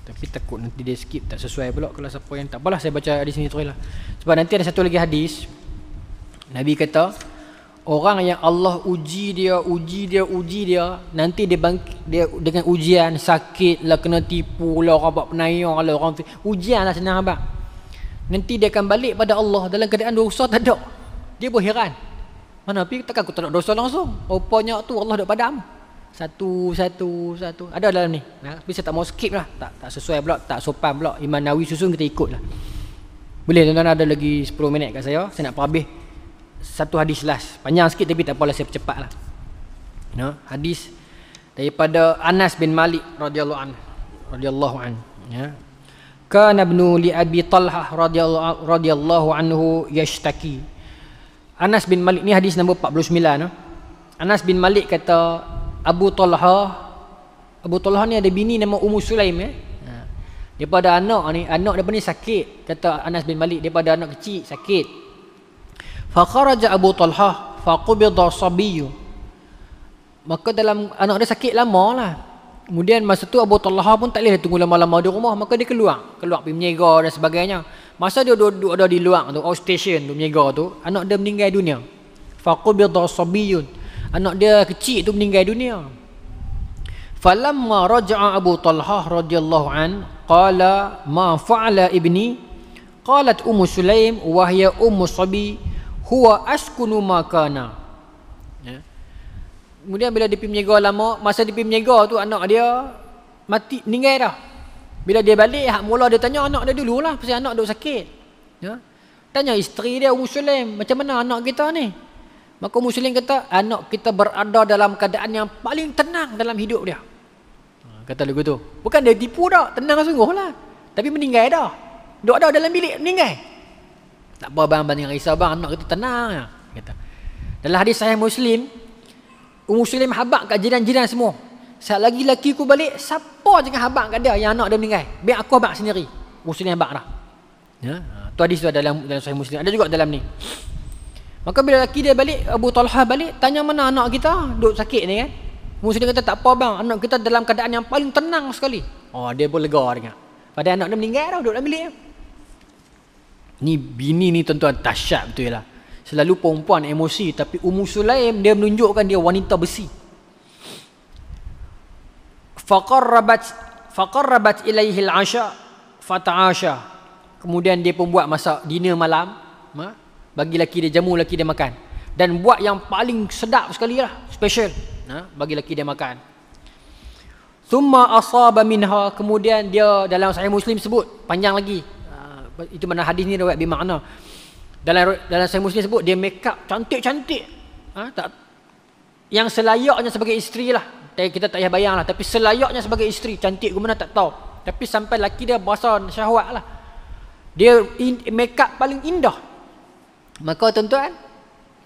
Tapi takut nanti dia skip, tak sesuai pula kalau siapa yang tak apalah, saya baca hadis ni terus lah. Sebab nanti ada satu lagi hadis Nabi kata, orang yang Allah uji dia, nanti dia bangkit, dia dengan ujian, sakit lah, kena tipu lah, orang buat penayang lah, orang ujian lah, senang abang. Nanti dia akan balik pada Allah dalam keadaan dosa tak ada. Dia pun heran, mana pergi, takkan aku tak ada dosa langsung, rupanya tu Allah dah padam. Satu ada dalam ni. Tapi saya tak mau skip lah, tak sesuai pula, tak sopan pula. Imam Nawawi susun, kita ikut lah. Boleh tuan-tuan, ada lagi 10 minit kat saya nak perhabis satu hadis last. Panjang sikit tapi tak apalah, saya percepat lah. No? Hadis daripada Anas bin Malik radhiyallahu anhu. Ya. Kana ibnu li Abi Talhah radhiyallahu anhu yashtaki. Anas bin Malik ni hadis nombor 49. No? Anas bin Malik kata, Abu Talhah ni ada bini nama Ummu Sulaim ya. Daripada anak daripada ni sakit, kata Anas bin Malik, daripada anak kecil sakit. Fa kharaja Abu Talhah fa qubida sabiyyu. Maka dalam anak dia sakit lama lah. Kemudian masa tu Abu Talhah pun tak boleh tunggu lama-lama di rumah, maka dia keluar pergi menjaga dan sebagainya. Masa dia duduk ada di luar tu, outstation tu menjaga tu, anak dia meninggal dunia. Fa qubida sabiyyun. Anak dia kecil tu meninggal dunia. Falamma raja'a Abu Talhah radhiyallahu an qala ma fa'ala ibni, qalat Ummu Sulaim wa hiya ummu sabi huwa askunu makana. Ya. Kemudian bila dia pergi menjaga lama, masa dia pergi menjaga tu anak dia mati, meninggal dah. Bila dia balik, hak mula dia tanya anak dia dululah, pasal anak duk sakit. Ya. Tanya isteri dia Ummu Sulaim, macam mana anak kita ni? Maka Ummu Sulaim kata, anak kita berada dalam keadaan yang paling tenang dalam hidup dia. Kata lagu tu. Bukan dia tipu dah, tenang sungguh lah. Tapi meninggal dah. Duduk dah dalam bilik, meninggal. Tak apa bang, jangan risau bang, anak kita tenang ya. Kata. Dalam hadis Sahih Muslim, Ummu Sulaim habaq kat jiran-jiran semua. Saat lagi laki ku balik, siapa jangan habaq kat dia yang anak dia meninggal. Biar aku habaq sendiri. Ummu Sulaim habaq dah. Ya, tu hadis tu dalam Sahih Muslim. Ada juga dalam ni. Maka bila laki dia balik, Abu Talhah balik, tanya mana anak kita duduk sakit ni kan. Muslim kata tak apa bang, anak kita dalam keadaan yang paling tenang sekali. Oh, dia pun lega dengar. Padahal anak dia meninggal dah, duduk dalam bilik. Ni bini ni tuan-tuan dahsyat betul lah. Selalu perempuan emosi, tapi Ummu Sulaim dia menunjukkan dia wanita besi. Faqarrabat ilaihi al-asha fata'asha. Kemudian dia pun buat masak dinner malam. Bagi laki dia, jamu laki dia makan. Dan buat yang paling sedap sekali lah, special. Bagi laki dia makan. Thumma asaba minha. Kemudian dia dalam Sahih Muslim sebut, panjang lagi. Itu mana hadis ni riwayat bermakna. Dalam Sahih Muslim sebut, dia make up cantik-cantik. Yang selayaknya sebagai isteri lah. Kita tak payah bayang lah. Tapi selayaknya sebagai isteri. Cantik ke mana tak tahu. Tapi sampai laki dia berasa syahwat lah. Dia make up paling indah. Maka tuan-tuan,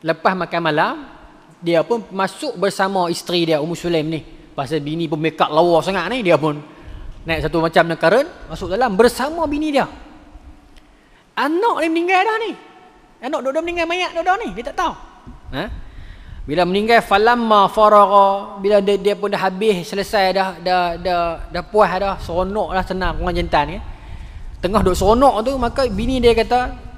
lepas makan malam, dia pun masuk bersama isteri dia Ummu Sulaim ni. Pasal bini pun make up lawa sangat ni, dia pun naik satu macam nekaran, masuk dalam bersama bini dia. Anak ni meninggal dah ni. Anak duduk meninggal, mayat duduk ni, dia tak tahu. Bila meninggal, falamma faragha, bila dia pun dah habis, selesai dah puas dah, seronok dah, senang orang jantan kan. Tengah duduk seronok tu, maka bini dia kata,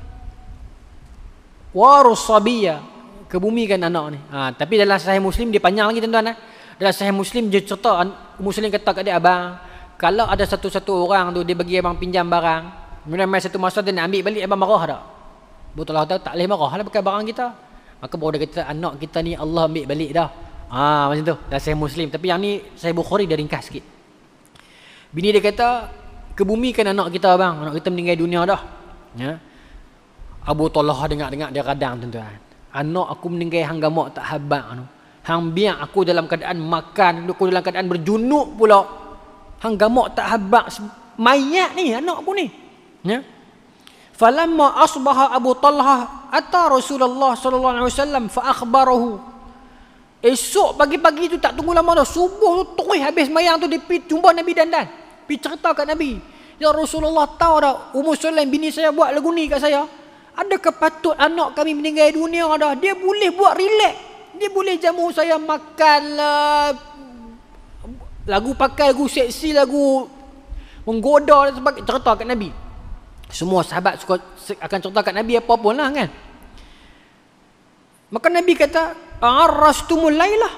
warus sabiyya, kebumikan anak ni. Tapi dalam Sahih Muslim dia panjang lagi tuan-tuan. Dalam Sahih Muslim dia cerita, Ummu Sulaim kata kat dia, abang, kalau ada satu-satu orang tu dia bagi abang pinjam barang, kemudian mai satu masa dia nak ambil balik, abang marah tak? Betul lah, tak boleh marah lah pakai barang kita. Maka baru dia kata, anak kita ni Allah ambil balik dah. Macam tu. Dah Sahih Muslim. Tapi yang ni Sahih Bukhari dia ringkas sikit. Bini dia kata, kebumikan anak kita bang. Anak kita meninggal dunia dah. Ya. Abu Talha dengar-dengar dia kadang tuan-tuan. Anak aku meninggal hang gamak tak habaq tu. Hang biar aku dalam keadaan makan, aku dalam keadaan berjunuk pula. Hang gamak tak habaq mayat ni anak aku ni. Ya. Falamma asbaha Abu Talha ata Rasulullah sallallahu alaihi wasallam fa akhbarahu. Esok pagi-pagi tu tak tunggu lama dah, subuh tu terus habis mayang tu dia pergi jumpa Nabi Dandan. Pergi cerita kat Nabi. Ya Rasulullah, tahu dah Ummu Sulaim bini saya buat lagu ni kat saya. Adakah patut anak kami meninggal dunia dah? Dia boleh buat relax. Dia boleh jamu saya makan lah, lagu pakai lagu seksi, lagu menggoda dan sebagainya. Cerita kat Nabi. Semua sahabat suka akan cerita kat Nabi apa pun lah kan. Maka Nabi kata, arrastumul lailah.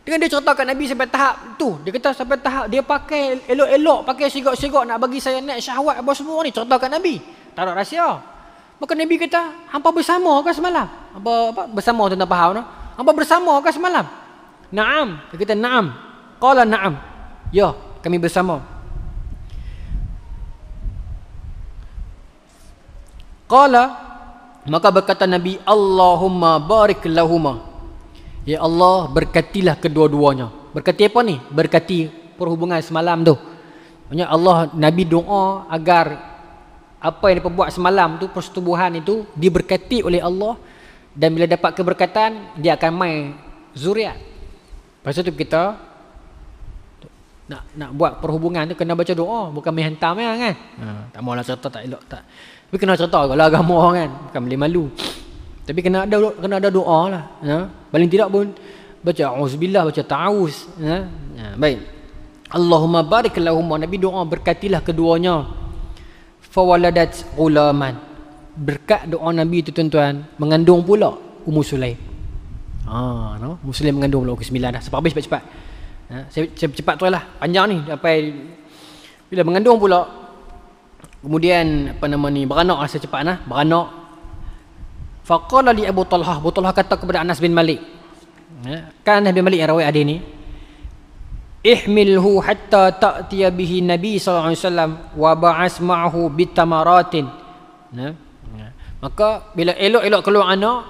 Dengan dia cerita kat Nabi sampai tahap tu. Dia kata sampai tahap dia pakai elok-elok, pakai sigok-sigok nak bagi saya naik syahwat apa semua ni. Cerita kat Nabi. Tak ada rahsia. Maka Nabi kata, hampa bersama ke semalam? Apa bersama tuan-tuan faham no? Hampa bersama ke semalam? Naam. Dia kata naam. Qala naam. Ya, kami bersama. Qala, maka berkata Nabi, Allahumma barik lahuma. Ya Allah, berkatilah kedua-duanya. Berkati apa ni? Berkati perhubungan semalam tu. Maksudnya Allah, Nabi doa agar apa yang dia perbuat semalam tu, persetubuhan itu diberkati oleh Allah, dan bila dapat keberkatan dia akan mai zuriat. Lepas tu kita nak buat perhubungan tu kena baca doa, bukan main hantam kan. Tak maulah cerita tak elok tak. Tapi kena cerita kalau agama orang kan, bukan boleh malu. Tapi kena ada doa lah. Paling tidak pun baca auzubillah, baca ta'awuz. Baik. Allahumma barik lahum. Nabi doa berkatilah keduanya. Fawaladat ghulaman. Berkat doa Nabi itu tuan-tuan mengandung pula Ummu Sulaim. Ummu Sulaim mengandung pula ke-9 dah. Sebab habis cepat-cepat. Cepat tu lah. Panjang ni sampai bila mengandung pula. Kemudian beranak rasa cepat beranak. Faqala li Abu Talha. Abu Talha kata kepada Anas bin Malik. Kan Anas bin Malik yang riwayat hadis ni. Ihmilhu hatta ta'tiya bihi Nabi sallallahu alaihi wasallam wa ba'as ma'ahu bitamaratin. Maka bila elok-elok keluar anak,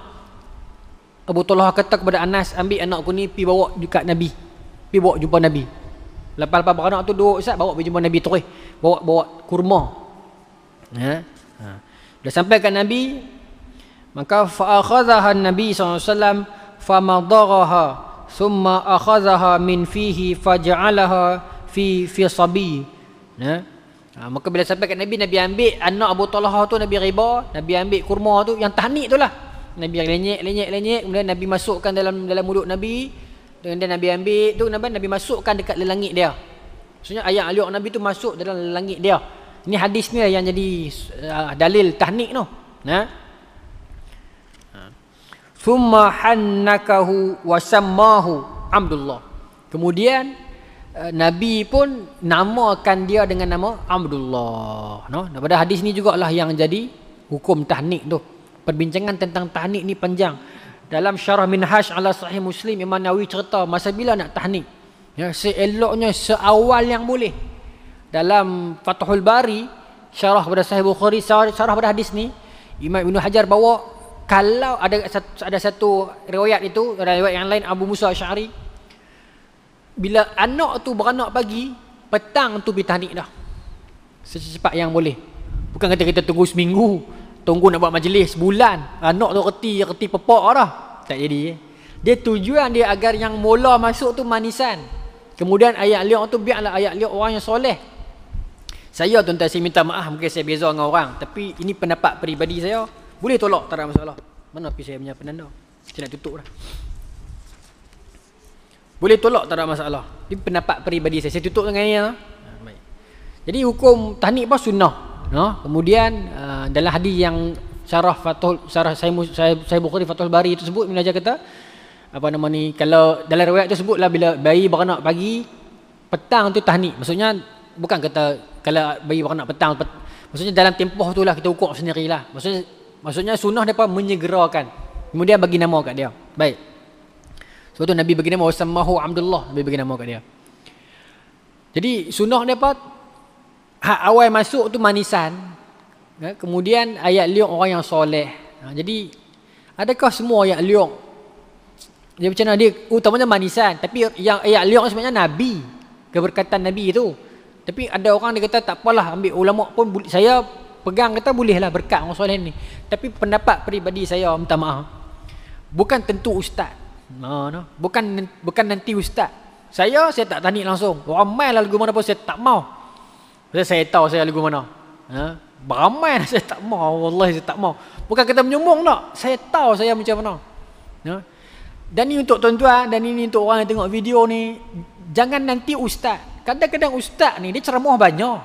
Abu Talha kata kepada Anas, ambil anak aku ni pi bawa dekat Nabi. Pi bawa jumpa Nabi. Lepas beranak tu duduk Ustaz, bawa pergi jumpa Nabi terus. Bawa kurma. Dah sampai kat Nabi, maka fa akhadhaha Nabi sallallahu alaihi wasallam famadaghaha thumma akhadhaha min fihi faj'alaha fi sabi. Maka bila sampai kat Nabi, Nabi ambil anak Abu Talha tu, Nabi riba, Nabi ambil kurma tu yang tahnik tu lah. Nabi lenyek, kemudian Nabi masukkan dalam mulut Nabi. Dengan Nabi ambil tu, Nabi masukkan dekat lelangit dia. Maksudnya ayat aliuk Nabi tu masuk dalam lelangit dia. Ini hadis ni yang jadi dalil tahnik tu. Thumma hannakahu wa sammahu Abdullah. Kemudian Nabi pun namakan dia dengan nama Abdullah. Daripada hadis ni jugalah yang jadi hukum tahnik tu. Perbincangan tentang tahnik ni panjang. Dalam syarah Minhaj ala Sahih Muslim, Imam Nawawi cerita masa bila nak tahnik. Seeloknya seawal yang boleh. Dalam Fathul Bari, syarah pada Sahih Bukhari, syarah pada hadis ni, Imam Ibn Hajar bawa kalau ada satu riwayat itu, riwayat yang lain Abu Musa Asy'ari, bila anak tu beranak pagi, petang tu pergi tahnik dah. Secepat yang boleh. Bukan kata kita tunggu seminggu, tunggu nak buat majlis sebulan, anak tu reti pepak dah. Tak jadi. Dia tujuan dia agar yang mula masuk tu manisan. Kemudian ayat liuk tu biarlah ayat liuk orang yang soleh. Saya tuan-tuan, saya minta maaf mungkin saya beza dengan orang, tapi ini pendapat peribadi saya. Boleh tolak, tak ada masalah. Mana pergi saya punya penanda? Saya nak tutup dah. Boleh tolak, tak ada masalah. Ini pendapat peribadi saya. Saya tutup dengan dia. Baik. Jadi hukum tahnik pun sunnah. Kemudian dalam hadis yang syarah saya Bukhari Fathul Bari itu sebut, Ibn Hajar kata kalau dalam riwayat tu sebutlah bila bayi beranak pagi, petang tu tahnik. Maksudnya bukan kata kalau bayi beranak petang, maksudnya dalam tempoh tu lah kita ukur sendirilah. Maksudnya sunnah mereka menyegerakan, kemudian bagi nama kat dia. Baik. Sebab tu Nabi bagi nama wasamahu Abdullah, Nabi bagi nama kat dia. Jadi sunnah dia apa? Hak awal masuk tu manisan. Kemudian ayat liuk orang yang soleh. Jadi adakah semua ayat liuk dia macam mana, dia utamanya manisan, tapi yang ayat liuk sebenarnya Nabi, keberkatan Nabi itu. Tapi ada orang dia kata tak apalah, ambil ulama pun saya pegang kata bolehlah berkat orang soleh ni. Tapi pendapat peribadi saya, minta maaf, bukan tentu ustaz. Bukan nanti ustaz. Saya tak tanya langsung. Ramai lah lagu mana pun saya tak mau. Saya tahu saya lagu mana. Beramai saya tak mau. Wallahi saya tak mau. Bukan kata menyombong tak. Saya tahu saya macam mana. Dan ini untuk tuan-tuan, dan ini untuk orang yang tengok video ni. Jangan nanti ustaz. Kadang-kadang ustaz ni dia ceramah banyak.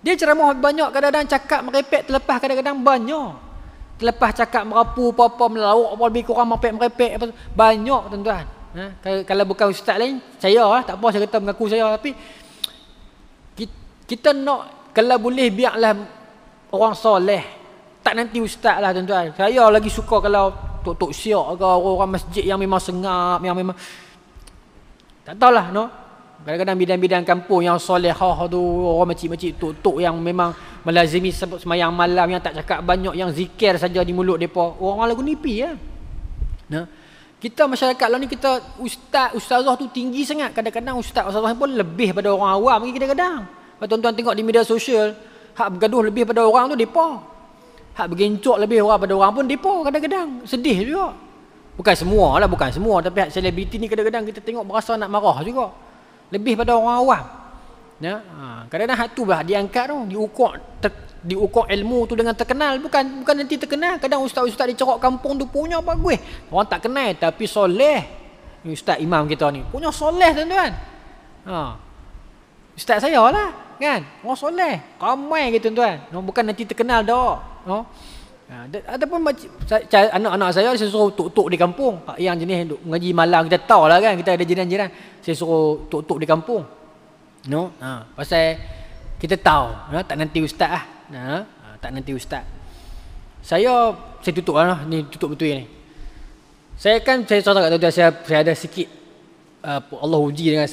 Dia ceramah banyak, kadang-kadang cakap merepek terlepas, kadang-kadang banyak. Terlepas cakap merapu apa-apa, melawak apa lebih kurang merepek apa, banyak tuan-tuan. Kalau bukan ustaz lain, saya lah, tak apa saya kata mengaku saya, tapi kita nak, kalau boleh biarlah orang soleh, tak nanti ustaz lah tuan-tuan. Saya lagi suka kalau tok-tok siak ke orang masjid yang memang sengap, yang memang tak tahulah kadang-kadang bidang-bidang kampung yang solehah tu, orang makcik-makcik tok-tok yang memang melazimi semayang malam, yang tak cakap banyak, yang zikir saja di mulut depa, orang lagu nipi ya. Kita masyarakat lah ni, kita ustazah tu tinggi sangat. Kadang-kadang ustazah pun lebih pada orang awam lagi kadang-kadang. Kalau tuan-tuan tengok di media sosial, hak bergaduh lebih pada orang tu depa. Hak bergencok lebih orang pada orang pun depa kadang-kadang. Sedih juga. Bukan semua lah, bukan semua, tapi hak selebriti ni kadang-kadang kita tengok berasa nak marah juga. Lebih pada orang awam. Kadang-kadang hak tu lah diangkat tu, diukur ilmu tu dengan terkenal. Bukan nanti terkenal. Kadang ustaz-ustaz di cerok kampung tu punya bagus, orang tak kenal tapi soleh. Ni ustaz imam kita ni punya soleh tuan-tuan. Ustaz saya lah kan, orang soleh ramai gitu tuan-tuan. Bukan nanti terkenal dak. Ataupun anak-anak saya suruh tok-tok di kampung, yang jenis mengaji malam, kita tahu lah kan, kita ada jiran-jiran, saya suruh tok-tok di kampung. Pasal kita tahu tak nanti ustaz lah. Tak nanti ustaz. Saya tutup lah ni, tutup betul ni. Saya contoh kat tuan-tuan, saya ada sikit Allah uji dengan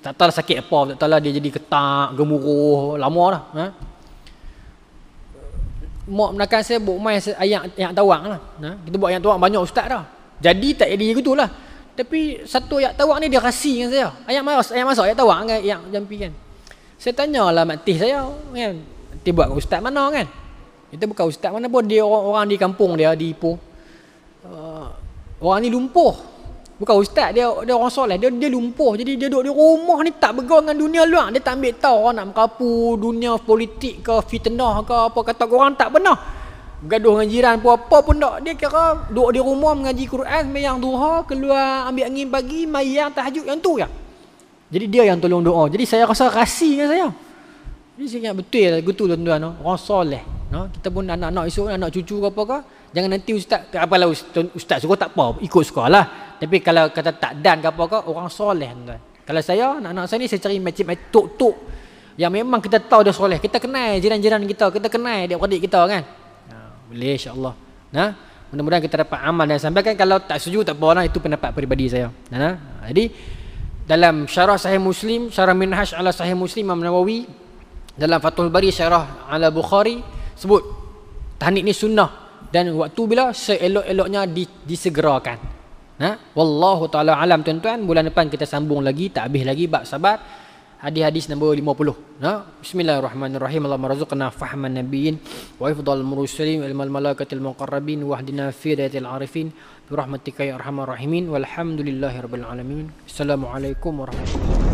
tak tahu sakit apa, tak tahu dia jadi ketak, gemuruh lama dah. Mak menakan saya buat main ayat tawak lah. Kita buat ayat tawak banyak ustaz dah. Jadi tak jadi gitulah. Tapi satu ayat tawak ni dia rasi dengan saya. Ayat masuk ayat tawak kan, ayat jampi kan. Saya tanyalah mak tih saya kan, dia buat kat ustaz mana kan? Kita bukan ustaz mana pun, dia orang di kampung dia di Ipoh. Orang ni lumpuh. Bukan ustaz, dia orang soleh, dia lumpuh. Jadi dia duduk di rumah ni tak bergaul dengan dunia luar. Dia tak ambil tahu orang nak merapu dunia politik ke fitnah ke apa, kata orang tak pernah gaduh dengan jiran pun apa pun tak. Dia kira duduk di rumah mengaji Quran, sembahyang duha, keluar ambil angin pagi, mayang tahajud, yang tu je. Jadi dia yang tolong doa. Jadi saya rasa rasi dengan saya. Jadi saya ingat betul lah betul tuan-tuan, orang soleh. Kita pun anak-anak esok, anak cucu ke apa ke, jangan nanti ustaz, apalah ustaz suruh tak apa, ikut sekolah. Tapi kalau kata tak dan ke apa ke, orang soleh tuan. Kalau saya, anak-anak saya ni saya cari macam tok-tok yang memang kita tahu dia soleh. Kita kenal jiran-jiran kita kenal adik-adik kita kan. Boleh insya-Allah. Mudah-mudahan kita dapat amal dan sampaikan. Kalau tak setuju tak apa lah, itu pendapat peribadi saya. Jadi dalam syarah Sahih Muslim, syarah Minhaj ala Sahih Muslim Imam Nawawi, dalam Fathul Bari syarah ala Bukhari, sebut tahnid ni sunnah dan waktu bila seelok-eloknya disegerakan. Wallahu ta'ala alam tuan-tuan. Bulan depan kita sambung lagi, tak habis lagi bab sabar, hadis-hadis nombor 50. Bismillahirrahmanirrahim. Allahumma razuqna fahman nabiyyin wa ifdal mursalin wa ilmal malaikatil muqarrabin wa hdina fi hidayatil arifin bi rahmatika ya arhamar rahimin walhamdulillahi rabbil alamin. Assalamualaikum warahmatullahi wabarakatuh.